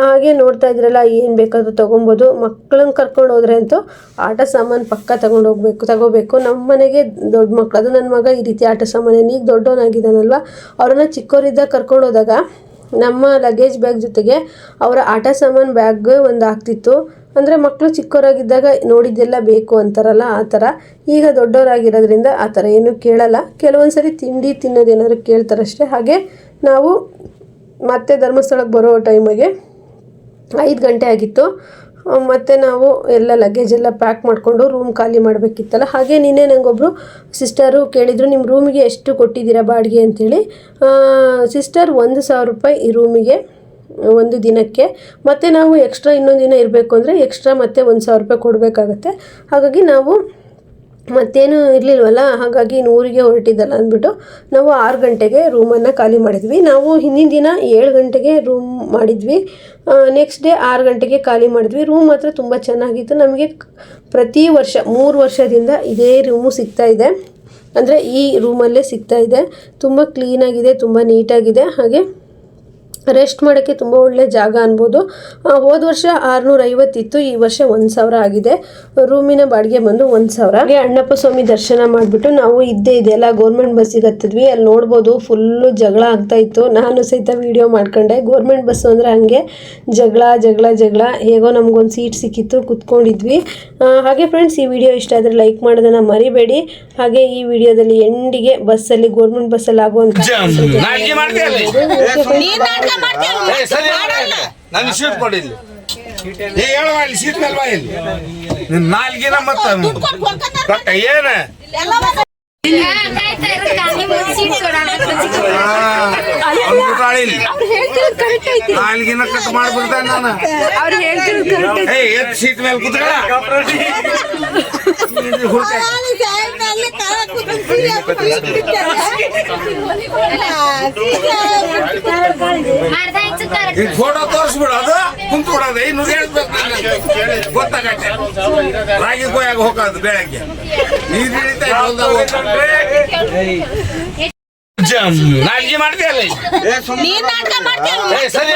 ಹಾಗೆ ನೋಡ್ತಾ ಇದ್ರಲ್ಲ, ಏನು ಬೇಕಾದರೂ ತೊಗೊಬೋದು. ಮಕ್ಕಳನ್ನ ಕರ್ಕೊಂಡು ಹೋದ್ರೆ ಅಂತೂ ಆಟ ಸಾಮಾನು ಪಕ್ಕ ತಗೋಬೇಕು. ನಮ್ಮ ಮನೆಗೆ ದೊಡ್ಡ ಮಕ್ಕಳು, ಅದು ನನ್ನ ಮಗ ಈ ರೀತಿ ಆಟ ಸಾಮಾನೇನು. ಈಗ ದೊಡ್ಡವನಾಗಿದ್ದಾನಲ್ವ, ಅವ್ರನ್ನ ಚಿಕ್ಕವರಿದ್ದಾಗ ಕರ್ಕೊಂಡು ಹೋದಾಗ ನಮ್ಮ ಲಗೇಜ್ ಬ್ಯಾಗ್ ಜೊತೆಗೆ ಅವರ ಆಟ ಸಾಮಾನು ಬ್ಯಾಗ್ ಒಂದು ಆಗ್ತಿತ್ತು. ಅಂದರೆ ಮಕ್ಕಳು ಚಿಕ್ಕವರಾಗಿದ್ದಾಗ ನೋಡಿದ್ದೆಲ್ಲ ಬೇಕು ಅಂತಾರಲ್ಲ, ಆ ಥರ. ಈಗ ದೊಡ್ಡವರಾಗಿರೋದ್ರಿಂದ ಆ ಥರ ಏನೂ ಕೇಳಲ್ಲ. ಕೆಲವೊಂದು ಸರಿ ತಿಂಡಿ ತಿನ್ನೋದೇನಾದ್ರು ಕೇಳ್ತಾರಷ್ಟೇ. ಹಾಗೆ ನಾವು ಮತ್ತೆ ಧರ್ಮಸ್ಥಳಕ್ಕೆ ಬರೋ ಟೈಮಿಗೆ 5 ಗಂಟೆ ಆಗಿತ್ತು. ಮತ್ತು ನಾವು ಎಲ್ಲ ಲಗೇಜ್ ಎಲ್ಲ ಪ್ಯಾಕ್ ಮಾಡಿಕೊಂಡು ರೂಮ್ ಖಾಲಿ ಮಾಡಬೇಕಿತ್ತಲ್ಲ. ಹಾಗೆ ನಿನ್ನೆ ನನಗೊಬ್ಬರು ಸಿಸ್ಟರು ಕೇಳಿದರು, ನಿಮ್ಮ ರೂಮಿಗೆ ಎಷ್ಟು ಕೊಟ್ಟಿದ್ದೀರಾ ಬಾಡಿಗೆ ಅಂಥೇಳಿ. ಸಿಸ್ಟರ್ 1,000 ರೂಪಾಯಿ ಈ ರೂಮಿಗೆ ಒಂದು ದಿನಕ್ಕೆ. ಮತ್ತು ನಾವು ಎಕ್ಸ್ಟ್ರಾ ಇನ್ನೊಂದು ದಿನ ಇರಬೇಕು ಅಂದರೆ ಎಕ್ಸ್ಟ್ರಾ ಮತ್ತೆ 1,000 ರೂಪಾಯಿ ಕೊಡಬೇಕಾಗತ್ತೆ. ಹಾಗಾಗಿ ನಾವು ಮತ್ತೇನು ಇರಲಿಲ್ವಲ್ಲ, ಹಾಗಾಗಿ ಇನ್ನು ಊರಿಗೆ ಹೊರಟಿದ್ದಲ್ಲ ಅಂದ್ಬಿಟ್ಟು ನಾವು 6 ಗಂಟೆಗೆ ರೂಮನ್ನು ಖಾಲಿ ಮಾಡಿದ್ವಿ. ನಾವು ಹಿಂದಿನ ದಿನ 7 ಗಂಟೆಗೆ ರೂಮ್ ಮಾಡಿದ್ವಿ. ನೆಕ್ಸ್ಟ್ ಡೇ 6 ಗಂಟೆಗೆ ಖಾಲಿ ಮಾಡಿದ್ವಿ. ರೂಮ್ ಮಾತ್ರ ತುಂಬ ಚೆನ್ನಾಗಿತ್ತು. ನಮಗೆ ಪ್ರತಿ ವರ್ಷ 3 ವರ್ಷದಿಂದ ಇದೇ ರೂಮು ಸಿಗ್ತಾಯಿದೆ. ಅಂದರೆ ಈ ರೂಮಲ್ಲೇ ಸಿಗ್ತಾಯಿದೆ. ತುಂಬ ಕ್ಲೀನಾಗಿದೆ, ತುಂಬ ನೀಟಾಗಿದೆ. ಹಾಗೆ ರೆಸ್ಟ್ ಮಾಡೋಕ್ಕೆ ತುಂಬ ಒಳ್ಳೆ ಜಾಗ ಅನ್ಬೋದು. ಹೋದ ವರ್ಷ 650 ಇತ್ತು, ಈ ವರ್ಷ 1,000 ಆಗಿದೆ. ರೂಮಿನ ಬಾಡಿಗೆ ಬಂದು 1,000. ಹಾಗೆ ಅಣ್ಣಪ್ಪ ಸ್ವಾಮಿ ದರ್ಶನ ಮಾಡಿಬಿಟ್ಟು ನಾವು ಇದೆಯಲ್ಲ ಗೌರ್ಮೆಂಟ್ ಬಸ್ಸಿಗೆ ಹತ್ತಿದ್ವಿ. ಅಲ್ಲಿ ನೋಡ್ಬೋದು ಫುಲ್ಲು ಜಗಳ ಆಗ್ತಾಯಿತ್ತು. ನಾನು ಸಹಿತ ವೀಡಿಯೋ ಮಾಡ್ಕೊಂಡೆ. ಗೌರ್ಮೆಂಟ್ ಬಸ್ಸು ಅಂದರೆ ಹಂಗೆ ಜಗಳ. ಹೇಗೋ ನಮಗೊಂದು ಸೀಟ್ ಸಿಕ್ಕಿತ್ತು, ಕೂತ್ಕೊಂಡಿದ್ವಿ. ಹಾಗೆ ಫ್ರೆಂಡ್ಸ್, ಈ ವಿಡಿಯೋ ಇಷ್ಟ ಆದರೆ ಲೈಕ್ ಮಾಡೋದನ್ನು ಮರಿಬೇಡಿ. ಹಾಗೆ ಈ ವಿಡಿಯೋದಲ್ಲಿ ಎಂಡಿಗೆ ಬಸ್ಸಲ್ಲಿ, ಗೌರ್ಮೆಂಟ್ ಬಸ್ಸಲ್ಲಿ ಆಗುವಂಥ ನಾನು ಶೂಟ್ ಮಾಡಿಲ್ಲ. ಸೀಟ್ ಮೇಲೆ ಬಾ ಇಲ್ಲಿ. ನಾಲ್ಗಿನ ಮತ್ತ ಏನ ನಾಲ್ಗಿನ ಕಟ್ ಮಾಡ್ಬಿಡ್ತಾನೆ ನಾನು. ಸೀಟ್ ಮೇಲೆ ಕೂತ್ಕೊಳ್ಳ. ಫೋಟೋ ತೋರಿಸ್ಬಿಡು, ಅದು ಕುಂತು ಬಿಡೋದು. ಇನ್ನು ಹೇಳ್ಬೇಕು ಗೊತ್ತಾಗತ್ತೆ. ರಾಗಿ ಕೊಯ್ಯಾಗ ಹೋಗೋದು ಬೆಳಗ್ಗೆ ನೀರು ಹಿಡಿತಾ ನಾಲ್ಗೆ ಮಾಡ್ತೀಯಲ್ಲ ನೀನ್ ನಾಟಕ ಮಾಡ್ತೀಯ ಸರಿ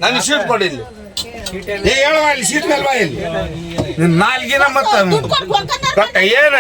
ನಾನು ಸೀಟ್ ಕೊಡಿಲ್ಲ ಹೇಳುವ ಇಲ್ಲಿ ಸೀಟ್ ಮೇಲ್ವಾ ಇಲ್ಲಿ ನಾಲ್ಗಿನ ಮತ್ತ ಕಟ್ಟ ಏನ